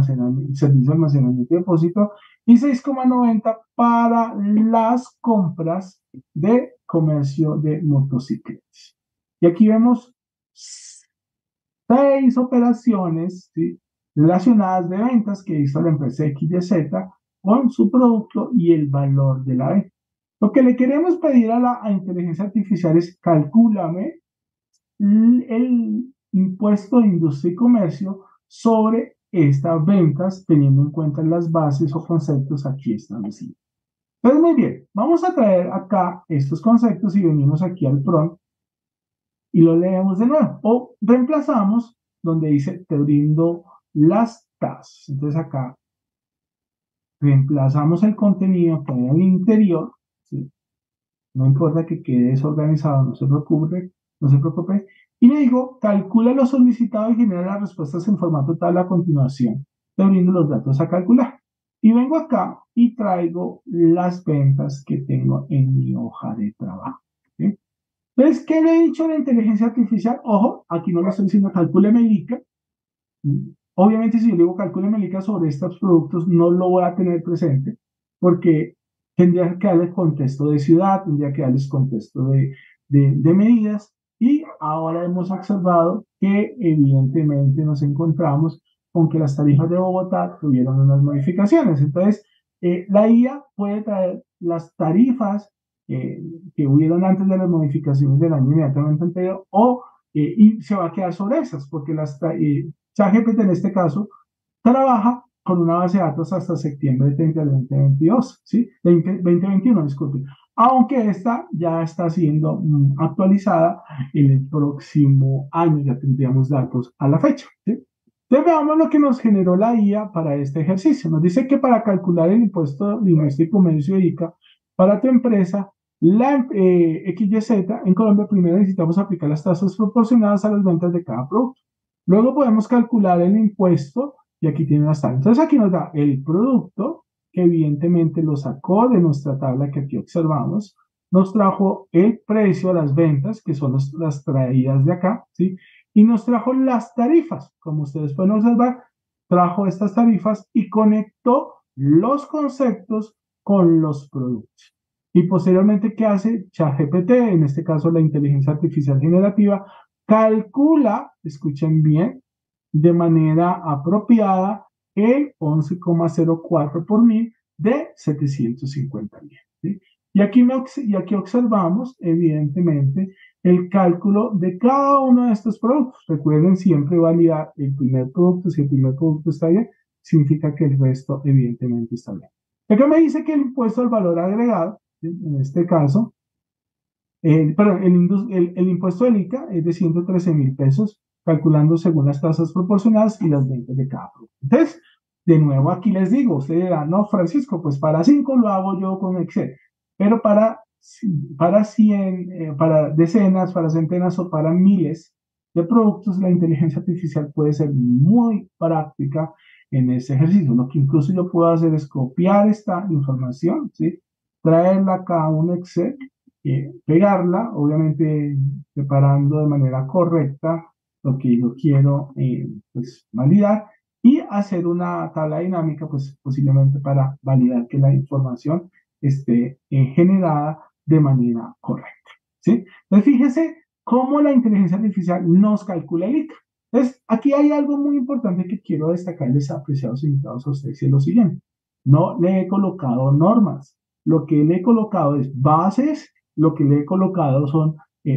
servicio de almacenamiento y depósito y 6,90 para las compras de comercio de motocicletas. Y aquí vemos 6 operaciones, ¿sí?, relacionadas de ventas que hizo la empresa XYZ con su producto y el valor de la venta. Lo que le queremos pedir a la inteligencia artificial es cálculame el impuesto de industria y comercio sobre estas ventas teniendo en cuenta las bases o conceptos aquí establecidos. Entonces, muy bien, vamos a traer acá estos conceptos y venimos aquí al PRON y lo leemos de nuevo o reemplazamos donde dice te brindo las tasas. Entonces acá reemplazamos el contenido que hay al interior, ¿sí? No importa que quede desorganizado, no se preocupe, y le digo, calcula lo solicitado y genera las respuestas en formato tabla a continuación. Te brindo los datos a calcular. Y vengo acá y traigo las ventas que tengo en mi hoja de trabajo, ¿sí? Entonces, ¿qué le he dicho a la inteligencia artificial? Ojo, aquí no le estoy diciendo calcúleme el ICA. Obviamente, si yo le digo calcúleme el ICA sobre estos productos, no lo voy a tener presente, porque tendría que darles contexto de ciudad, tendría que darles contexto de medidas, y ahora hemos observado que evidentemente nos encontramos con que las tarifas de Bogotá tuvieron unas modificaciones. Entonces, la IA puede traer las tarifas que hubieron antes de las modificaciones del año inmediatamente anterior y se va a quedar sobre esas, porque ChatGPT en este caso trabaja con una base de datos hasta septiembre 30 del 2022, ¿sí? 2021, disculpe. Aunque esta ya está siendo actualizada en el próximo año, ya tendríamos datos a la fecha, ¿sí? Entonces veamos lo que nos generó la IA para este ejercicio. Nos dice que para calcular el impuesto de industria y comercio ICA para tu empresa, la XYZ, en Colombia primero necesitamos aplicar las tasas proporcionadas a las ventas de cada producto. Luego podemos calcular el impuesto y aquí tiene las tablas. Entonces aquí nos da el producto, que evidentemente lo sacó de nuestra tabla que aquí observamos. Nos trajo el precio a las ventas, que son las traídas de acá, ¿sí? Y nos trajo las tarifas. Como ustedes pueden observar, trajo estas tarifas y conectó los conceptos con los productos. Y posteriormente, ¿qué hace ChatGPT? En este caso, la inteligencia artificial generativa calcula, escuchen bien, de manera apropiada el 11,04 por mil de 750.000. ¿Sí? Y aquí observamos, evidentemente, el cálculo de cada uno de estos productos. Recuerden siempre validar el primer producto. Si el primer producto está bien, significa que el resto, evidentemente, está bien. Acá me dice que el impuesto al valor agregado, ¿sí? En este caso, el impuesto del ICA es de 113.000 pesos, calculando según las tasas proporcionadas y las ventas de cada producto. Entonces, de nuevo aquí les digo, usted dirá, no, Francisco, pues para 5 lo hago yo con Excel, pero para 100, para decenas, para centenas o para miles de productos, la inteligencia artificial puede ser muy práctica en ese ejercicio. Lo que incluso yo puedo hacer es copiar esta información, ¿sí? Traerla acá a un Excel, pegarla, obviamente preparando de manera correcta lo que yo quiero pues, validar y hacer una tabla dinámica pues posiblemente para validar que la información esté generada de manera correcta, ¿sí? Entonces fíjese cómo la inteligencia artificial nos calcula el ICA. Entonces aquí hay algo muy importante que quiero destacarles, apreciados invitados a ustedes, y es lo siguiente: no le he colocado normas, lo que le he colocado es bases, lo que le he colocado son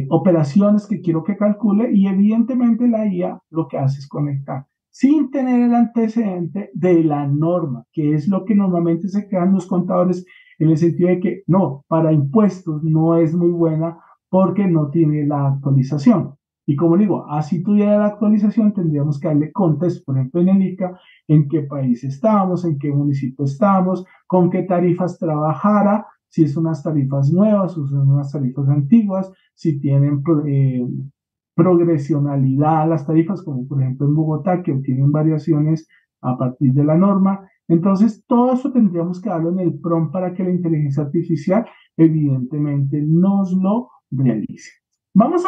operaciones que quiero que calcule, y evidentemente la IA lo que hace es conectar sin tener el antecedente de la norma, que es lo que normalmente se crean los contadores, en el sentido de que no, para impuestos no es muy buena porque no tiene la actualización. Y como digo, así tuviera la actualización, tendríamos que darle contexto, por ejemplo, en el ICA, en qué país estamos, en qué municipio estamos, con qué tarifas trabajara, si son unas tarifas nuevas o son unas tarifas antiguas, si tienen progresionalidad a las tarifas, como por ejemplo en Bogotá, que tienen variaciones a partir de la norma. Entonces, todo eso tendríamos que darlo en el prompt para que la inteligencia artificial evidentemente nos lo realice. Vamos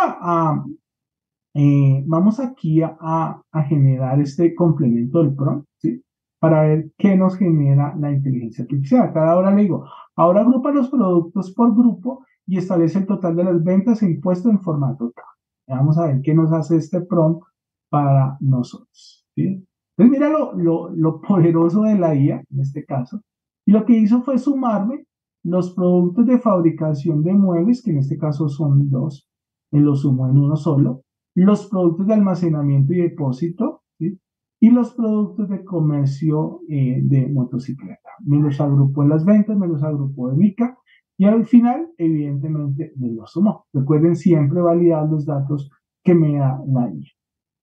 aquí a generar este complemento del prompt, ¿sí? Para ver qué nos genera la inteligencia artificial. Cada hora le digo, ahora agrupa los productos por grupo y establece el total de las ventas e impuestos en formato tabla. Vamos a ver qué nos hace este prompt para nosotros, ¿sí? Entonces mira lo poderoso de la IA en este caso. Y lo que hizo fue sumarme los productos de fabricación de muebles, que en este caso son dos, y los sumo en uno solo, los productos de almacenamiento y depósito, ¿sí? Y los productos de comercio de motocicleta. Me los agrupó en las ventas, me los agrupó en ICA, y al final, evidentemente, me los sumó. Recuerden siempre validar los datos que me da la IA.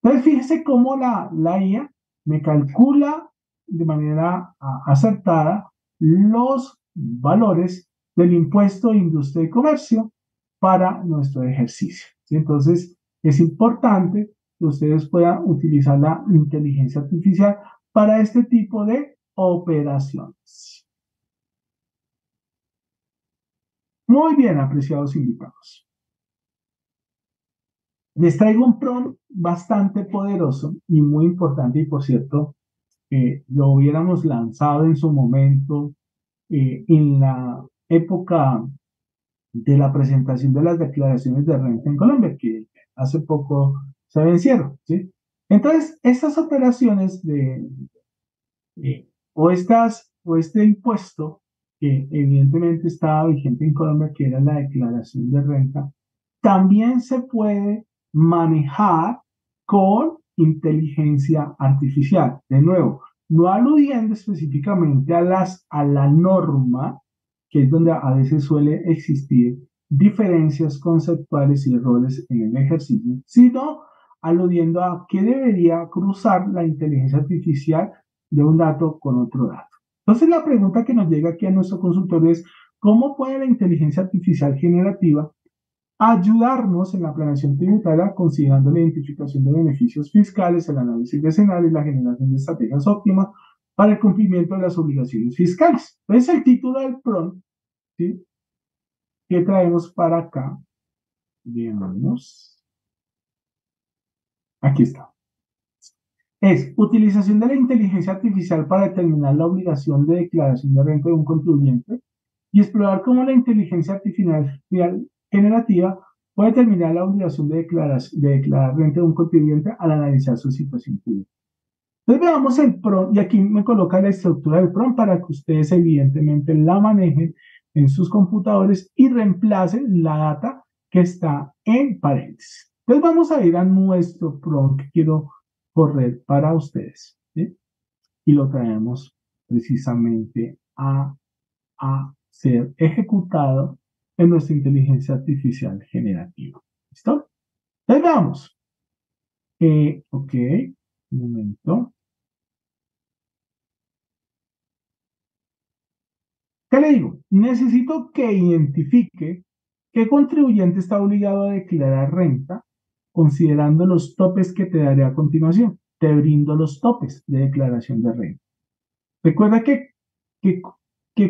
Entonces, fíjese cómo la IA me calcula de manera acertada los valores del impuesto de industria y comercio para nuestro ejercicio, ¿sí? Entonces, es importante que ustedes puedan utilizar la inteligencia artificial para este tipo de operaciones. Muy bien, apreciados invitados. Les traigo un prompt bastante poderoso y muy importante, y por cierto, lo hubiéramos lanzado en su momento en la época de la presentación de las declaraciones de renta en Colombia, que hace poco se vencieron, ¿sí? Entonces, estas operaciones o este impuesto que evidentemente estaba vigente en Colombia, que era la declaración de renta, también se puede manejar con inteligencia artificial. De nuevo, no aludiendo específicamente a la norma, que es donde a veces suele existir diferencias conceptuales y errores en el ejercicio, sino aludiendo a qué debería cruzar la inteligencia artificial de un dato con otro dato. Entonces, la pregunta que nos llega aquí a nuestro consultorio es: ¿cómo puede la inteligencia artificial generativa ayudarnos en la planeación tributaria, considerando la identificación de beneficios fiscales, el análisis de escenarios y la generación de estrategias óptimas para el cumplimiento de las obligaciones fiscales? Entonces, el título del prompt, ¿sí?, que traemos para acá, veamos, aquí está. es utilización de la inteligencia artificial para determinar la obligación de declaración de renta de un contribuyente y explorar cómo la inteligencia artificial generativa puede determinar la obligación de declarar renta de un contribuyente al analizar su situación tributaria. Entonces veamos el prompt, y aquí me coloca la estructura del prompt para que ustedes evidentemente la manejen en sus computadores y reemplacen la data que está en paréntesis. Entonces vamos a ir a nuestro prompt que quiero correr para ustedes, ¿sí? Y lo traemos precisamente a ser ejecutado en nuestra inteligencia artificial generativa. ¿Listo? Entonces vamos. Ok, un momento. ¿Qué le digo? Necesito que identifique qué contribuyente está obligado a declarar renta considerando los topes que te daré a continuación. Te brindo los topes de declaración de renta. Recuerda que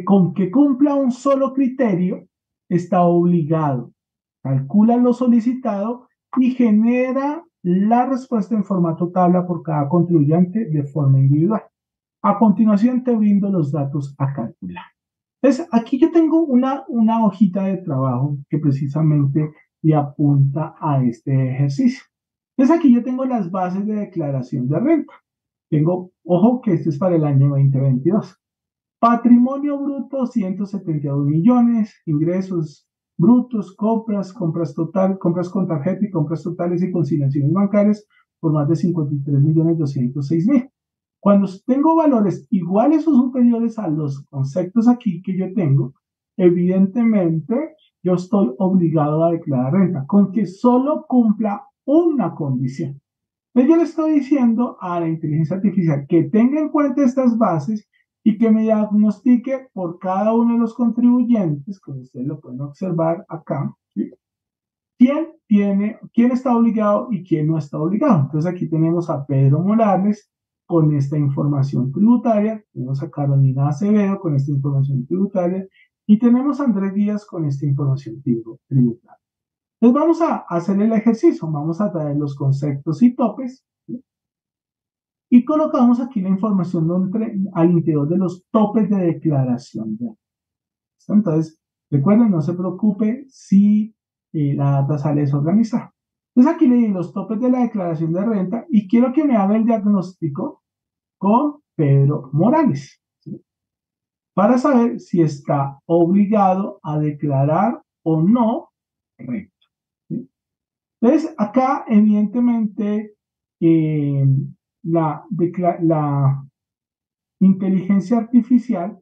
con que cumpla un solo criterio está obligado. Calcula lo solicitado y genera la respuesta en formato tabla por cada contribuyente de forma individual. A continuación te brindo los datos a calcular. Entonces, aquí yo tengo una hojita de trabajo que precisamente le apunta a este ejercicio. Entonces, aquí yo tengo las bases de declaración de renta. Tengo, ojo que esto es para el año 2022. Patrimonio bruto, 172 millones, ingresos brutos, compras total, compras con tarjeta y compras totales y consignaciones bancarias por más de 53.206.000. Cuando tengo valores iguales o superiores a los conceptos aquí que yo tengo, evidentemente yo estoy obligado a declarar renta, con que solo cumpla una condición. Entonces yo le estoy diciendo a la inteligencia artificial que tenga en cuenta estas bases y que me diagnostique por cada uno de los contribuyentes, como ustedes lo pueden observar acá, ¿sí? ¿Quién está obligado y quién no está obligado? Entonces aquí tenemos a Pedro Morales con esta información tributaria, tenemos a Carolina Acevedo con esta información tributaria y tenemos a Andrés Díaz con esta información tributaria. Entonces vamos a hacer el ejercicio, vamos a traer los conceptos y topes, ¿sí? Y colocamos aquí la información al interior de los topes de declaración. Entonces, recuerden, no se preocupe si la data sale desorganizada. Entonces aquí le di los topes de la declaración de renta y quiero que me haga el diagnóstico con Pedro Morales, ¿sí? Para saber si está obligado a declarar o no renta, ¿sí? Entonces acá evidentemente la inteligencia artificial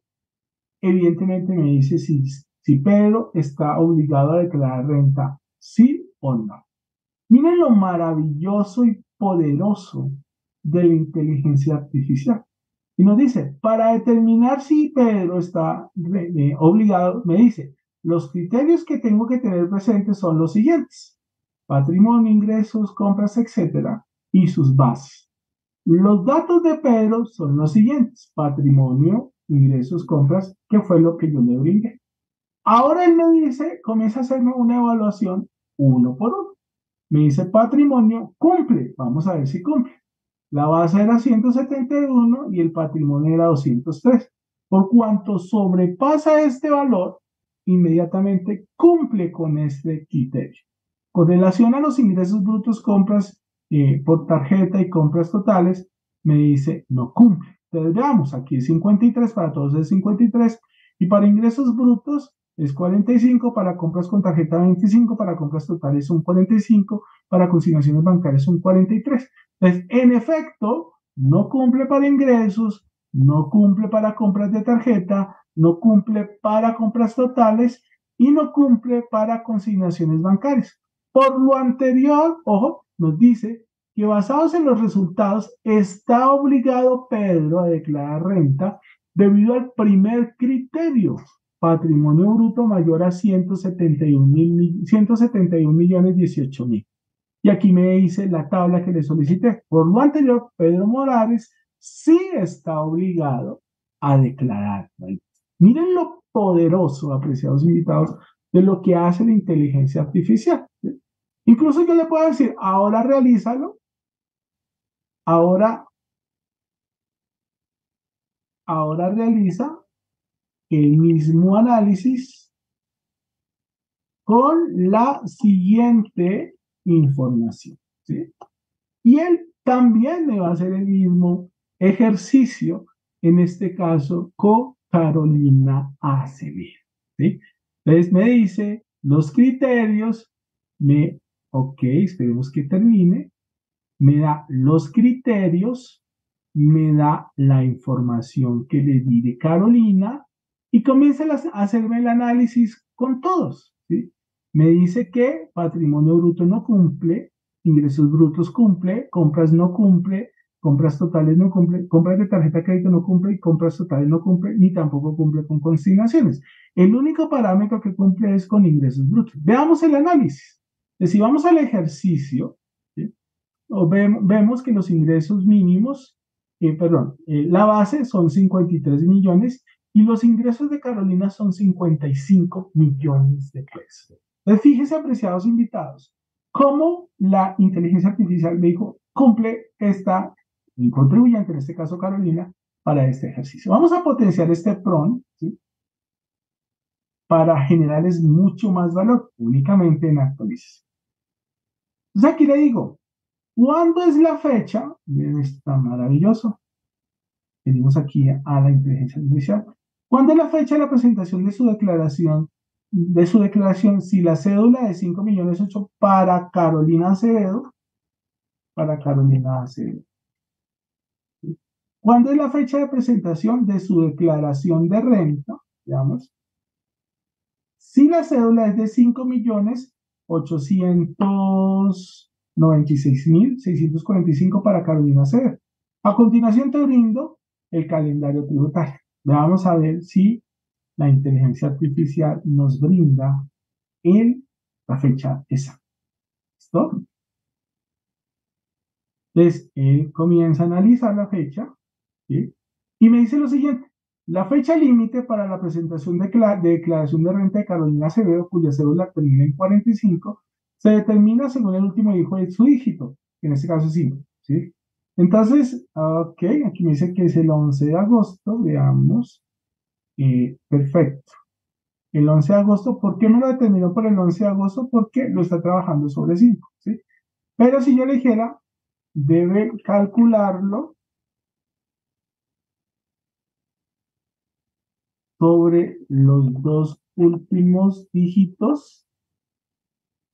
evidentemente me dice si Pedro está obligado a declarar renta, sí o no. Miren lo maravilloso y poderoso de la inteligencia artificial. Y nos dice, para determinar si Pedro está obligado, me dice, los criterios que tengo que tener presentes son los siguientes: patrimonio, ingresos, compras, etcétera, y sus bases. Los datos de Pedro son los siguientes: patrimonio, ingresos, compras, que fue lo que yo le brindé. Ahora él me dice, comienza a hacerme una evaluación uno por uno. Me dice patrimonio, cumple. Vamos a ver si cumple. La base era 171 y el patrimonio era 203. Por cuanto sobrepasa este valor, inmediatamente cumple con este criterio. Con relación a los ingresos brutos, compras por tarjeta y compras totales, me dice no cumple. Entonces veamos, aquí es 53, para todos es 53, y para ingresos brutos es 45, para compras con tarjeta 25, para compras totales son 45, para consignaciones bancarias son 43. Entonces, en efecto, no cumple para ingresos, no cumple para compras de tarjeta, no cumple para compras totales y no cumple para consignaciones bancarias. Por lo anterior, ojo, nos dice que basados en los resultados está obligado Pedro a declarar renta debido al primer criterio: patrimonio bruto mayor a 171.018.000. Y aquí me dice la tabla que le solicité. Por lo anterior, Pedro Morales sí está obligado a declarar renta. Miren lo poderoso, apreciados invitados, de lo que hace la inteligencia artificial. Incluso yo le puedo decir, ahora realízalo, ahora ahora realiza el mismo análisis con la siguiente información, ¿sí? Y él también me va a hacer el mismo ejercicio, en este caso con Carolina Acevedo, ¿sí? Entonces me dice los criterios, ok, esperemos que termine, me da los criterios, me da la información que le di de Carolina y comienza a hacerme el análisis con todos, ¿sí? Me dice que patrimonio bruto no cumple, ingresos brutos cumple, compras no cumple, compras totales no cumple, compras de tarjeta de crédito no cumple y compras totales no cumple, ni tampoco cumple con consignaciones. El único parámetro que cumple es con ingresos brutos. Veamos el análisis. Si vamos al ejercicio, ¿sí? Vemos que los ingresos mínimos, la base son 53 millones y los ingresos de Carolina son 55 millones de pesos. Entonces, fíjense, apreciados invitados, cómo la inteligencia artificial me dijo, cumple el contribuyente, en este caso Carolina, para este ejercicio. Vamos a potenciar este PRON, ¿sí? Para generarles mucho más valor, únicamente en actualización. Entonces aquí le digo, ¿cuándo es la fecha? Miren, está maravilloso. Venimos aquí a la inteligencia artificial. ¿Cuándo es la fecha de la presentación de su declaración? Si la cédula de 5 millones 8 para Carolina Acevedo. Para Carolina Acevedo. ¿Cuándo es la fecha de presentación de su declaración de renta? Veamos. Si la cédula es de 5.896.645 para Carolina Acevedo. A continuación te brindo el calendario tributario. Vamos a ver si la inteligencia artificial nos brinda la fecha exacta. ¿Listo? Entonces, él comienza a analizar la fecha, ¿sí? Y me dice lo siguiente. La fecha límite para la presentación de declaración de renta de Carolina Acevedo, cuya cédula termina en 45, se determina según el último de su dígito, que en este caso es 5, ¿sí? Entonces, ok, aquí me dice que es el 11 de agosto, veamos. Perfecto. El 11 de agosto, ¿por qué me lo determinó por el 11 de agosto? Porque lo está trabajando sobre 5, ¿sí? Pero si yo le dijera, debe calcularlo sobre los 2 últimos dígitos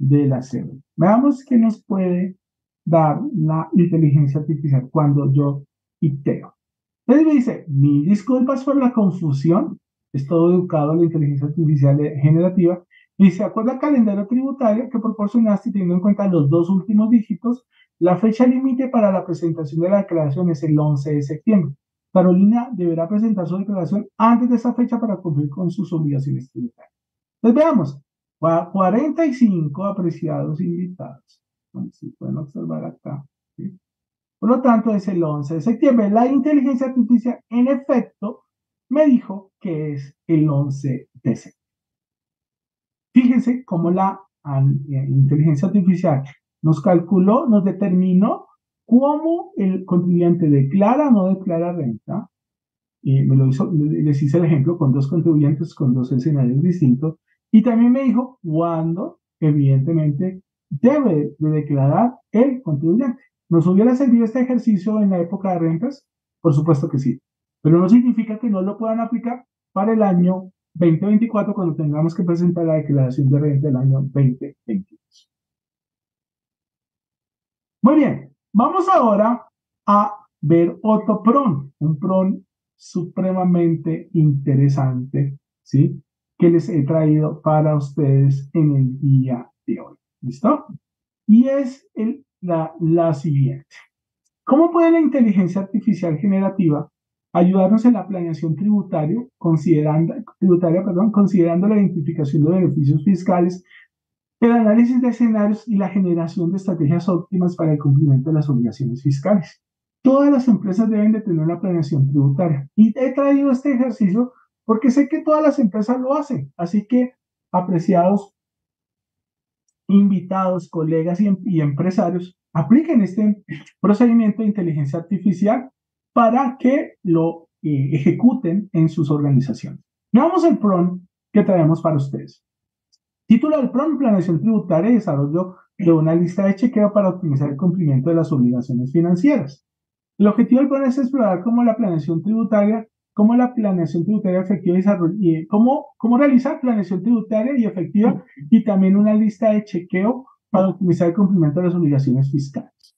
de la cédula. Veamos qué nos puede dar la inteligencia artificial cuando yo itero. Entonces me dice, mil disculpas por la confusión, es todo educado a la inteligencia artificial generativa, y se acuerda el calendario tributario que proporcionaste teniendo en cuenta los 2 últimos dígitos, la fecha límite para la presentación de la declaración es el 11 de septiembre. Carolina deberá presentar su declaración antes de esa fecha para cumplir con sus obligaciones tributarias. Entonces veamos, 45 apreciados invitados. Bueno, si pueden observar acá, ¿sí? Por lo tanto, es el 11 de septiembre. La inteligencia artificial, en efecto, me dijo que es el 11 de septiembre. Fíjense cómo la inteligencia artificial nos calculó, nos determinó cómo el contribuyente declara o no declara renta. Me lo hizo, les hice el ejemplo con 2 contribuyentes con 2 escenarios distintos. Y también me dijo cuándo, evidentemente, debe de declarar el contribuyente. ¿Nos hubiera servido este ejercicio en la época de rentas? Por supuesto que sí. Pero no significa que no lo puedan aplicar para el año 2024 cuando tengamos que presentar la declaración de renta del año 2022. Muy bien, vamos ahora a ver otro PRON, un PRON supremamente interesante, ¿sí? Que les he traído para ustedes en el día de hoy. ¿Listo? Y es la siguiente. ¿Cómo puede la inteligencia artificial generativa ayudarnos en la planeación tributaria, considerando la identificación de beneficios fiscales, el análisis de escenarios y la generación de estrategias óptimas para el cumplimiento de las obligaciones fiscales? Todas las empresas deben de tener una planeación tributaria. Y he traído este ejercicio porque sé que todas las empresas lo hacen. Así que, apreciados invitados, colegas y empresarios, apliquen este procedimiento de inteligencia artificial para que lo ejecuten en sus organizaciones. Veamos el PRON que traemos para ustedes. Título del PRON: Planeación tributaria y desarrollo de una lista de chequeo para optimizar el cumplimiento de las obligaciones financieras. El objetivo del PRON es explorar cómo la planeación tributaria efectiva y cómo realizar planeación tributaria y efectiva, y también una lista de chequeo para optimizar el cumplimiento de las obligaciones fiscales.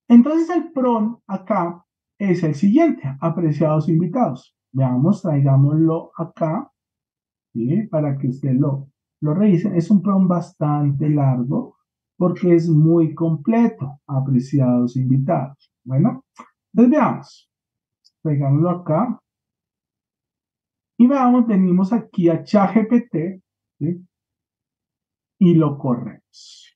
Entonces el PRON acá es el siguiente, apreciados invitados. Veamos, traigámoslo acá, ¿sí? Para que usted lo revisen. Es un PRON bastante largo porque es muy completo, apreciados invitados. Bueno, entonces veamos. Traigámoslo acá. Y veamos, venimos aquí a ChatGPT, ¿sí? Y lo corremos.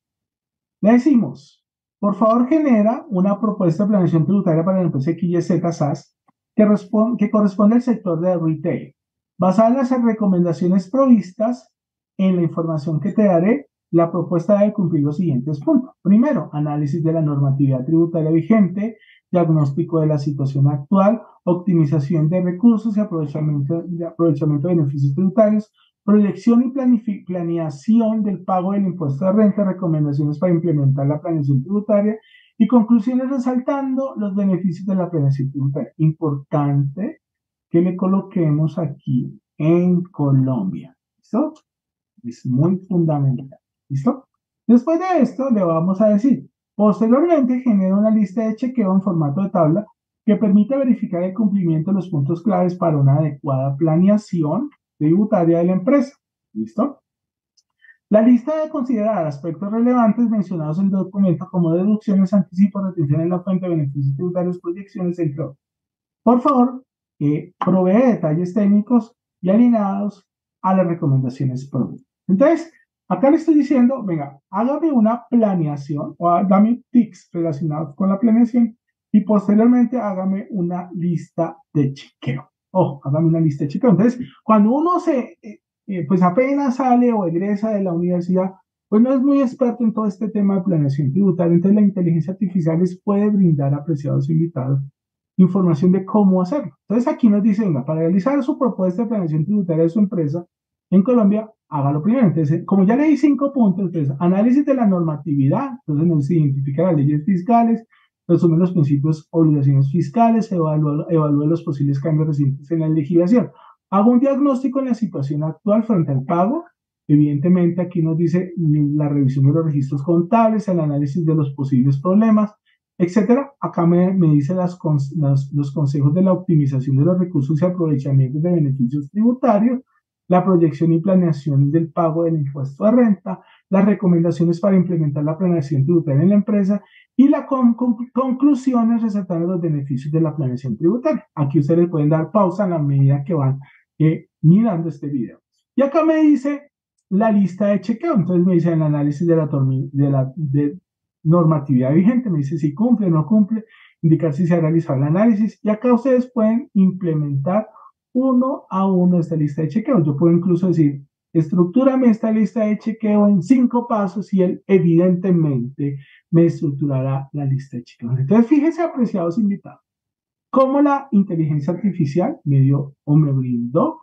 Le decimos: por favor, genera una propuesta de planeación tributaria para la empresa XYZ SAS que corresponde al sector de retail. Basada en las recomendaciones provistas en la información que te daré, la propuesta debe cumplir los siguientes puntos. Primero, análisis de la normatividad tributaria vigente, diagnóstico de la situación actual, optimización de recursos y aprovechamiento de beneficios tributarios, proyección y planeación del pago del impuesto de renta, recomendaciones para implementar la planeación tributaria y conclusiones resaltando los beneficios de la planeación tributaria. Importante que le coloquemos aquí en Colombia. ¿Listo? Es muy fundamental. ¿Listo? Después de esto le vamos a decir: posteriormente genera una lista de chequeo en formato de tabla que permite verificar el cumplimiento de los puntos claves para una adecuada planeación tributaria de la empresa. ¿Listo? La lista debe considerar aspectos relevantes mencionados en el documento como deducciones, anticipos, retención en la fuente, beneficios tributarios, proyecciones, entre otros. Por favor, provee detalles técnicos y alineados a las recomendaciones propias. Entonces, acá le estoy diciendo: venga, hágame una planeación o dame tips relacionados con la planeación y posteriormente hágame una lista de chequeo. Ojo, hágame una lista de chequeo. Entonces, cuando uno pues apenas sale o egresa de la universidad, pues no es muy experto en todo este tema de planeación tributaria. Entonces, la inteligencia artificial les puede brindar, apreciados invitados, información de cómo hacerlo. Entonces, aquí nos dice: venga, para realizar su propuesta de planeación tributaria de su empresa en Colombia, hágalo primero. Entonces, como ya le di 5 puntos, entonces, análisis de la normatividad, entonces nos identifica las leyes fiscales, resume los principios, obligaciones fiscales, evalúa los posibles cambios recientes en la legislación. Hago un diagnóstico en la situación actual frente al pago. Evidentemente, aquí nos dice la revisión de los registros contables, el análisis de los posibles problemas, etcétera. Acá me dice los consejos de la optimización de los recursos y aprovechamiento de beneficios tributarios, la proyección y planeación del pago del impuesto de renta, las recomendaciones para implementar la planeación tributaria en la empresa y las conclusiones resaltando los beneficios de la planeación tributaria. Aquí ustedes pueden dar pausa en la medida que van mirando este video. Y acá me dice la lista de chequeo. Entonces me dice el análisis de la normatividad vigente, me dice si cumple o no cumple, indicar si se ha realizado el análisis, y acá ustedes pueden implementar uno a uno esta lista de chequeo. Yo puedo incluso decir: estructúrame esta lista de chequeo en 5 pasos, y él evidentemente me estructurará la lista de chequeo. Entonces, fíjense, apreciados invitados, cómo la inteligencia artificial me dio o me brindó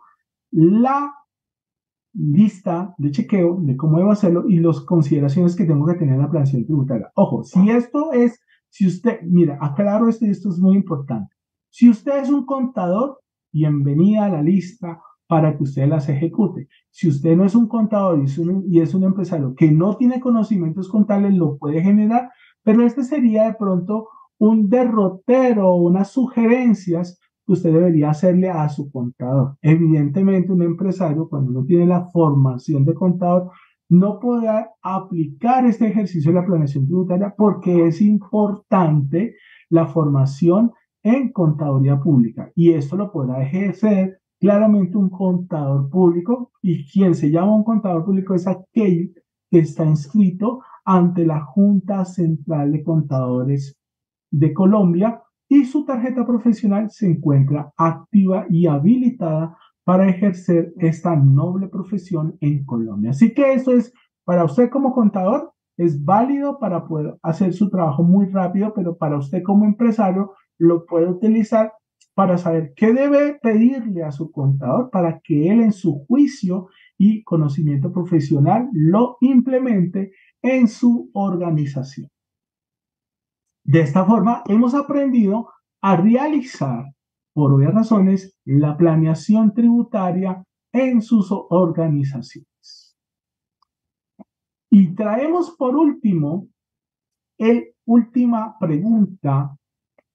la lista de chequeo de cómo debo hacerlo y las consideraciones que tengo que tener en la planeación tributaria. Ojo, si usted, mira, aclaro esto y esto es muy importante. Si usted es un contador, bienvenida a la lista para que usted las ejecute. Si usted no es un contador y es un empresario que no tiene conocimientos contables, lo puede generar, pero este sería de pronto un derrotero o unas sugerencias que usted debería hacerle a su contador. Evidentemente, un empresario, cuando no tiene la formación de contador, no podrá aplicar este ejercicio de la planeación tributaria, porque es importante la formación en contaduría pública, y esto lo podrá ejercer claramente un contador público, y quien se llama un contador público es aquel que está inscrito ante la Junta Central de Contadores de Colombia, y su tarjeta profesional se encuentra activa y habilitada para ejercer esta noble profesión en Colombia. Así que eso es, para usted como contador, es válido para poder hacer su trabajo muy rápido, pero para usted como empresario lo puede utilizar para saber qué debe pedirle a su contador para que él en su juicio y conocimiento profesional lo implemente en su organización. De esta forma, hemos aprendido a realizar, por obvias razones, la planeación tributaria en sus organizaciones. Y traemos por último, última pregunta,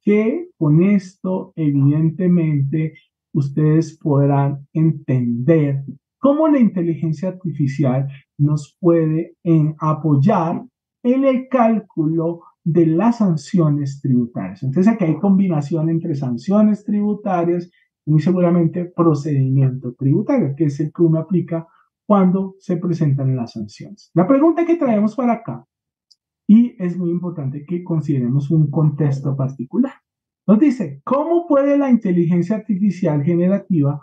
que con esto evidentemente ustedes podrán entender cómo la inteligencia artificial nos puede apoyar en el cálculo de las sanciones tributarias. Entonces aquí hay combinación entre sanciones tributarias y muy seguramente procedimiento tributario, que es el que uno aplica cuando se presentan las sanciones. La pregunta que traemos para acá, y es muy importante que consideremos un contexto particular. Nos dice, ¿cómo puede la inteligencia artificial generativa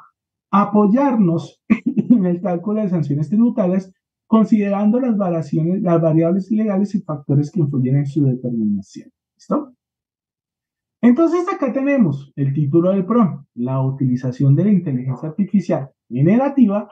apoyarnos en el cálculo de sanciones tributarias considerando las variables legales y factores que influyen en su determinación? ¿Listo? Entonces acá tenemos el título del PRON, la utilización de la inteligencia artificial generativa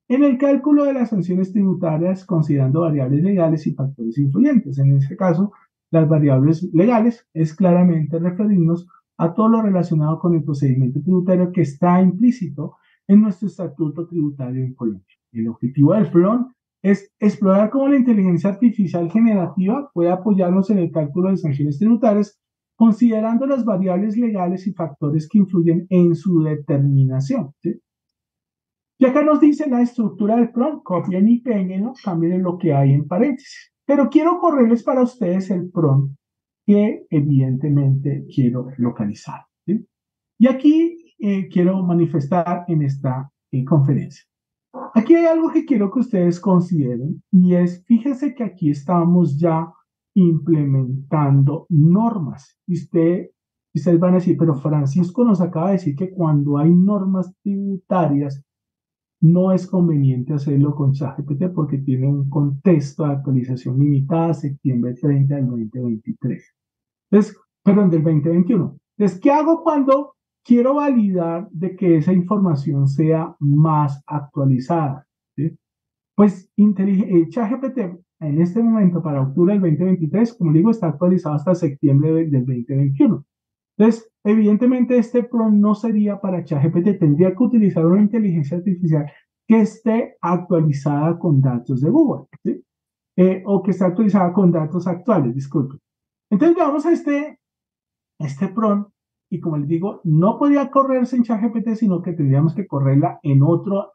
en el cálculo de las sanciones tributarias considerando variables legales y factores influyentes. En este caso, las variables legales es claramente referirnos a todo lo relacionado con el procedimiento tributario que está implícito en nuestro estatuto tributario en Colombia. El objetivo del PRON es explorar cómo la inteligencia artificial generativa puede apoyarnos en el cálculo de sanciones tributarias considerando las variables legales y factores que influyen en su determinación, ¿sí? Y acá nos dice la estructura del PRON, copien y péguenlo, cambien lo que hay en paréntesis. Pero quiero correrles para ustedes el PRON que evidentemente quiero localizar, ¿sí? Y aquí quiero manifestar en esta conferencia. Aquí hay algo que quiero que ustedes consideren y es, fíjense que aquí estamos ya implementando normas. Y ustedes van a decir, pero Francisco nos acaba de decir que cuando hay normas tributarias no es conveniente hacerlo con ChatGPT porque tiene un contexto de actualización limitada a septiembre 30 del 2023. Entonces, perdón, del 2021. Entonces, ¿qué hago cuando quiero validar de que esa información sea más actualizada? ¿Sí? Pues ChatGPT en este momento, para octubre del 2023, como digo, está actualizado hasta septiembre del 2021. Entonces, evidentemente, este PROMPT no sería para ChatGPT, tendría que utilizar una inteligencia artificial que esté actualizada con datos de Google, ¿sí? O que esté actualizada con datos actuales, disculpe. Entonces, vamos a este PROMPT, y como les digo, no podría correrse en ChatGPT, sino que tendríamos que correrla en otra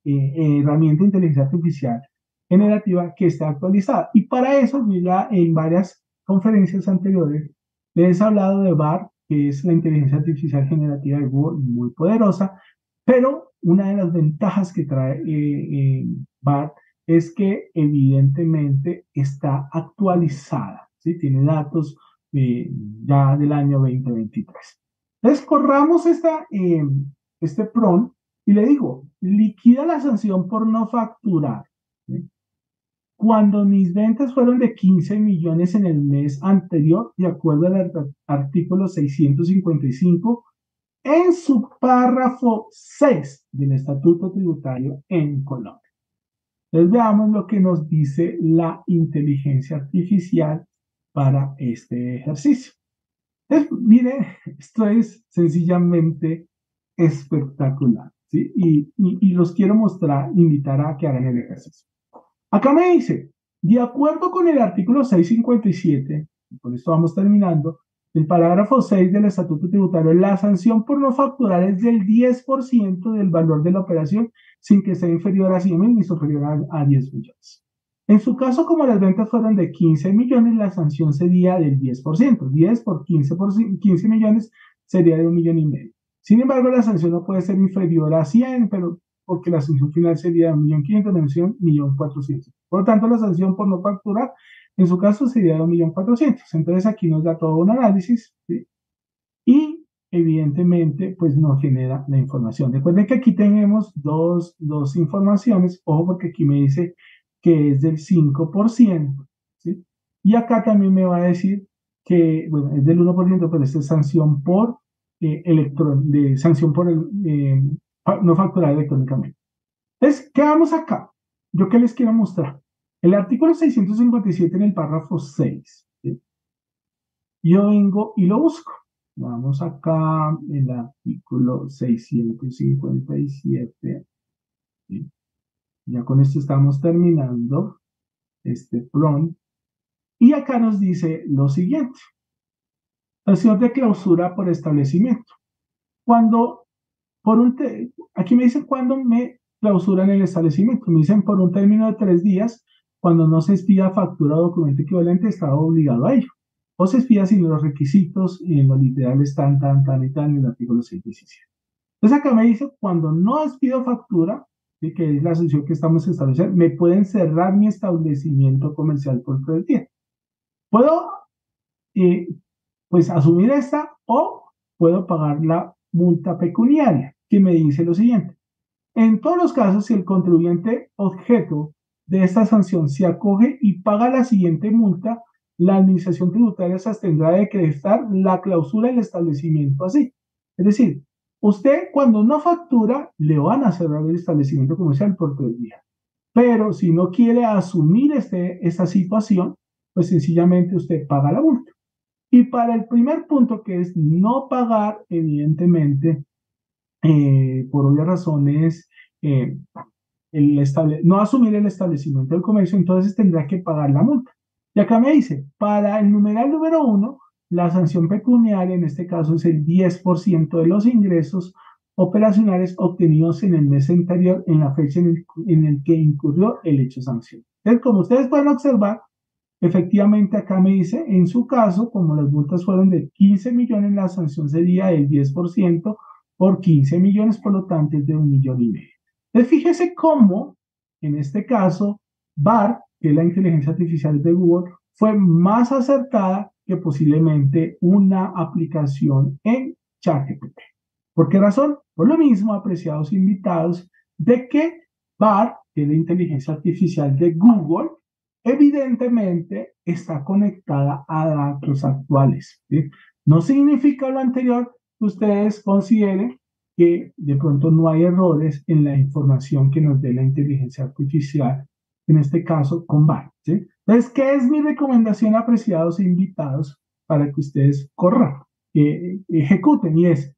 herramienta de inteligencia artificial generativa que esté actualizada. Y para eso, ya en varias conferencias anteriores, les he hablado de BART, que es la inteligencia artificial generativa de Google, muy poderosa, pero una de las ventajas que trae BART es que evidentemente está actualizada, ¿sí? Tiene datos ya del año 2023. Entonces, corramos este PROMPT y le digo, liquida la sanción por no facturar, ¿sí? Cuando mis ventas fueron de 15 millones en el mes anterior, de acuerdo al artículo 655, en su párrafo 6 del Estatuto Tributario en Colombia. Entonces veamos lo que nos dice la inteligencia artificial para este ejercicio. Entonces, miren, esto es sencillamente espectacular, ¿sí? Y los quiero invitar a que hagan el ejercicio. Acá me dice, de acuerdo con el artículo 657, y con esto vamos terminando, el parágrafo 6 del Estatuto Tributario, la sanción por no facturar es del 10% del valor de la operación sin que sea inferior a 100 mil ni superior a 10 millones. En su caso, como las ventas fueron de 15 millones, la sanción sería del 10%. 10 por 15 millones sería de 1,5 millones. Sin embargo, la sanción no puede ser inferior a 100, pero porque la sanción final sería de 1.500.000 menos 1.400.000. Por lo tanto, la sanción por no facturar, en su caso, sería de 1.400.000. Entonces, aquí nos da todo un análisis, ¿sí? Y, evidentemente, pues nos genera la información. Recuerden que aquí tenemos dos informaciones. Ojo, porque aquí me dice que es del 5%, ¿sí? Y acá también me va a decir que, bueno, es del 1%, pero esta es sanción por sanción por no facturar electrónicamente. Entonces, ¿qué vamos acá? ¿Yo qué les quiero mostrar? El artículo 657 en el párrafo 6. ¿Sí? Yo vengo y lo busco. Vamos acá, el artículo 657. ¿Sí? Ya con esto estamos terminando este prompt. Y acá nos dice lo siguiente. Sanción de clausura por establecimiento. Cuando, aquí me dicen cuándo me clausuran el establecimiento. Me dicen por un término de 3 días, cuando no se expida factura o documento equivalente, estaba obligado a ello. O se expida si los requisitos en lo literal están tan y tan en el artículo 617. Entonces acá me dice, cuando no expido factura, ¿sí? Que es la sanción que estamos estableciendo, me pueden cerrar mi establecimiento comercial por 3 días. Puedo pues asumir esta o puedo pagar la multa pecuniaria, que me dice lo siguiente. En todos los casos, si el contribuyente objeto de esta sanción se acoge y paga la siguiente multa, la administración tributaria se abstendrá de decretar la clausura del establecimiento así. Es decir, usted cuando no factura, le van a cerrar el establecimiento comercial por 3 días. Pero si no quiere asumir esta situación, pues sencillamente usted paga la multa. Y para el primer punto, que es no pagar, evidentemente, por obvias razones, no asumir el establecimiento del comercio, entonces tendrá que pagar la multa. Y acá me dice, para el numeral número 1, la sanción pecuniaria en este caso es el 10% de los ingresos operacionales obtenidos en el mes anterior en la fecha en el que incurrió el hecho sanción. Entonces, como ustedes pueden observar, efectivamente acá me dice, en su caso, como las multas fueron de 15 millones, la sanción sería del 10% por 15 millones, por lo tanto es de 1,5 millones. Entonces fíjese cómo, en este caso, BART, que es la inteligencia artificial de Google, fue más acertada que posiblemente una aplicación en ChatGPT. ¿Por qué razón? Por lo mismo, apreciados invitados, de que BART, que es la inteligencia artificial de Google, evidentemente está conectada a datos actuales. ¿Sí? No significa lo anterior que ustedes consideren que de pronto no hay errores en la información que nos dé la inteligencia artificial, en este caso con BART. ¿Sí? Entonces, ¿qué es mi recomendación, apreciados invitados, para que ustedes corran, ejecuten? Y es,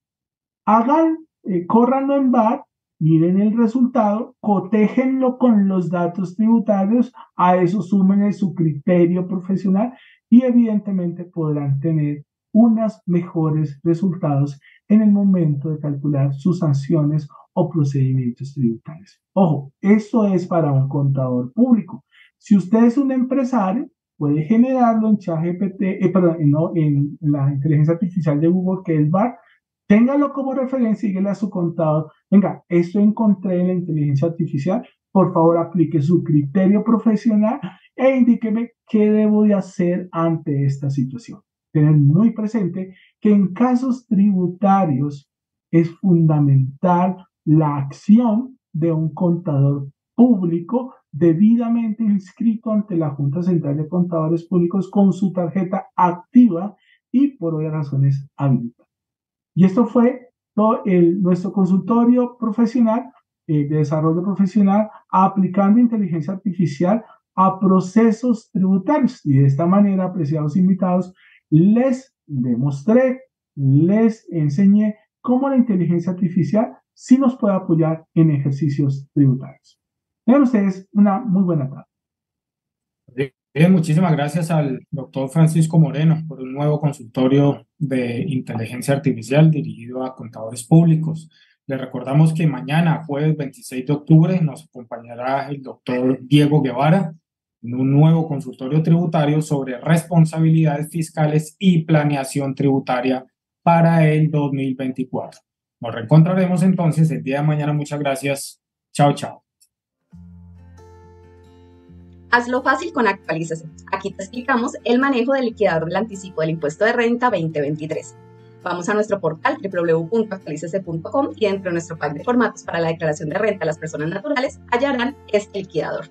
córranlo en BART, miren el resultado, cotéjenlo con los datos tributarios, a eso sumen su criterio profesional y evidentemente podrán tener unos mejores resultados en el momento de calcular sus sanciones o procedimientos tributarios. Ojo, esto es para un contador público. Si usted es un empresario, puede generarlo en ChatGPT, en la inteligencia artificial de Google, que es BART. Téngalo como referencia y dígale a su contador, venga, esto encontré en la inteligencia artificial, por favor aplique su criterio profesional e indíqueme qué debo de hacer ante esta situación. Tener muy presente que en casos tributarios es fundamental la acción de un contador público debidamente inscrito ante la Junta Central de Contadores Públicos con su tarjeta activa y por obvias razones habilitada. Y esto fue todo nuestro consultorio profesional de desarrollo profesional aplicando inteligencia artificial a procesos tributarios. Y de esta manera, apreciados invitados, les demostré, les enseñé cómo la inteligencia artificial sí nos puede apoyar en ejercicios tributarios. Tengan ustedes una muy buena tarde. Bien, muchísimas gracias al doctor Francisco Moreno por un nuevo consultorio de inteligencia artificial dirigido a contadores públicos. Les recordamos que mañana, jueves 26 de octubre, nos acompañará el doctor Diego Guevara en un nuevo consultorio tributario sobre responsabilidades fiscales y planeación tributaria para el 2024. Nos reencontraremos entonces el día de mañana. Muchas gracias. Chao, chao. Hazlo fácil con Actualícese. Aquí te explicamos el manejo del liquidador del anticipo del impuesto de renta 2023. Vamos a nuestro portal www.actualicese.com y dentro de nuestro pack de formatos para la declaración de renta a las personas naturales hallarán este liquidador.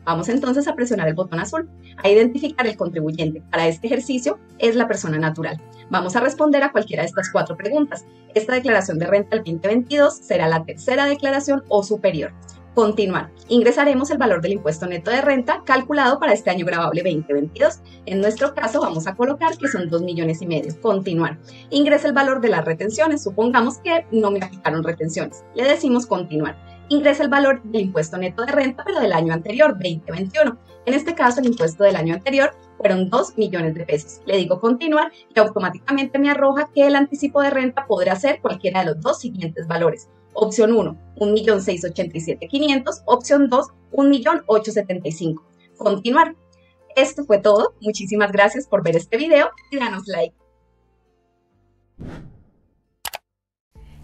Vamos entonces a presionar el botón azul, a identificar el contribuyente. Para este ejercicio es la persona natural. Vamos a responder a cualquiera de estas 4 preguntas. Esta declaración de renta del 2022 será la tercera declaración o superior. Continuar. Ingresaremos el valor del impuesto neto de renta calculado para este año gravable 2022. En nuestro caso vamos a colocar que son 2,5 millones. Continuar. Ingresa el valor de las retenciones. Supongamos que no me aplicaron retenciones. Le decimos continuar. Ingresa el valor del impuesto neto de renta, pero del año anterior, 2021. En este caso, el impuesto del año anterior fueron 2 millones de pesos. Le digo continuar y automáticamente me arroja que el anticipo de renta podrá ser cualquiera de los 2 siguientes valores. Opción 1, 1.687.500. Opción 2, 1.875.000. Continuar. Esto fue todo. Muchísimas gracias por ver este video y danos like.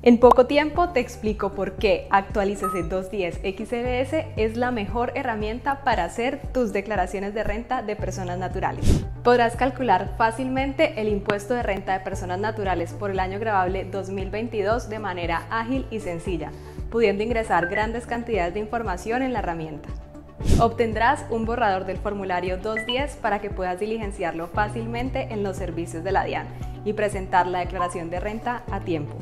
En poco tiempo te explico por qué Actualícese 210 XCBS es la mejor herramienta para hacer tus declaraciones de renta de personas naturales. Podrás calcular fácilmente el impuesto de renta de personas naturales por el año gravable 2022 de manera ágil y sencilla, pudiendo ingresar grandes cantidades de información en la herramienta. Obtendrás un borrador del formulario 210 para que puedas diligenciarlo fácilmente en los servicios de la DIAN y presentar la declaración de renta a tiempo.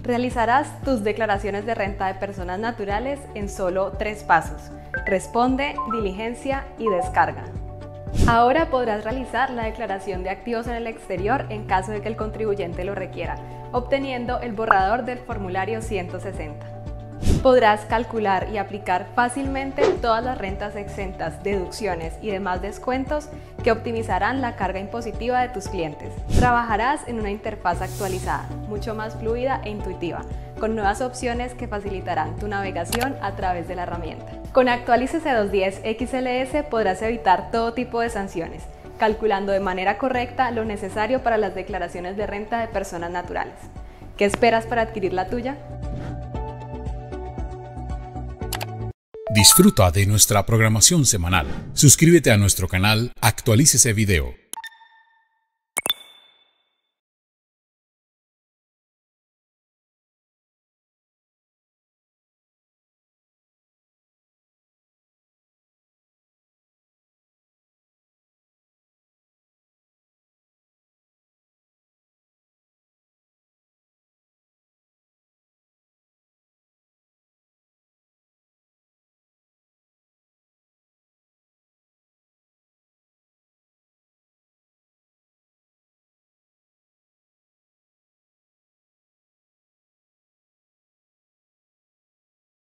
Realizarás tus declaraciones de renta de personas naturales en solo 3 pasos: responde, diligencia y descarga. Ahora podrás realizar la declaración de activos en el exterior en caso de que el contribuyente lo requiera, obteniendo el borrador del formulario 160. Podrás calcular y aplicar fácilmente todas las rentas exentas, deducciones y demás descuentos que optimizarán la carga impositiva de tus clientes. Trabajarás en una interfaz actualizada, mucho más fluida e intuitiva, con nuevas opciones que facilitarán tu navegación a través de la herramienta. Con Actualícese 210 XLS podrás evitar todo tipo de sanciones, calculando de manera correcta lo necesario para las declaraciones de renta de personas naturales. ¿Qué esperas para adquirir la tuya? Disfruta de nuestra programación semanal. Suscríbete a nuestro canal Actualícese Video.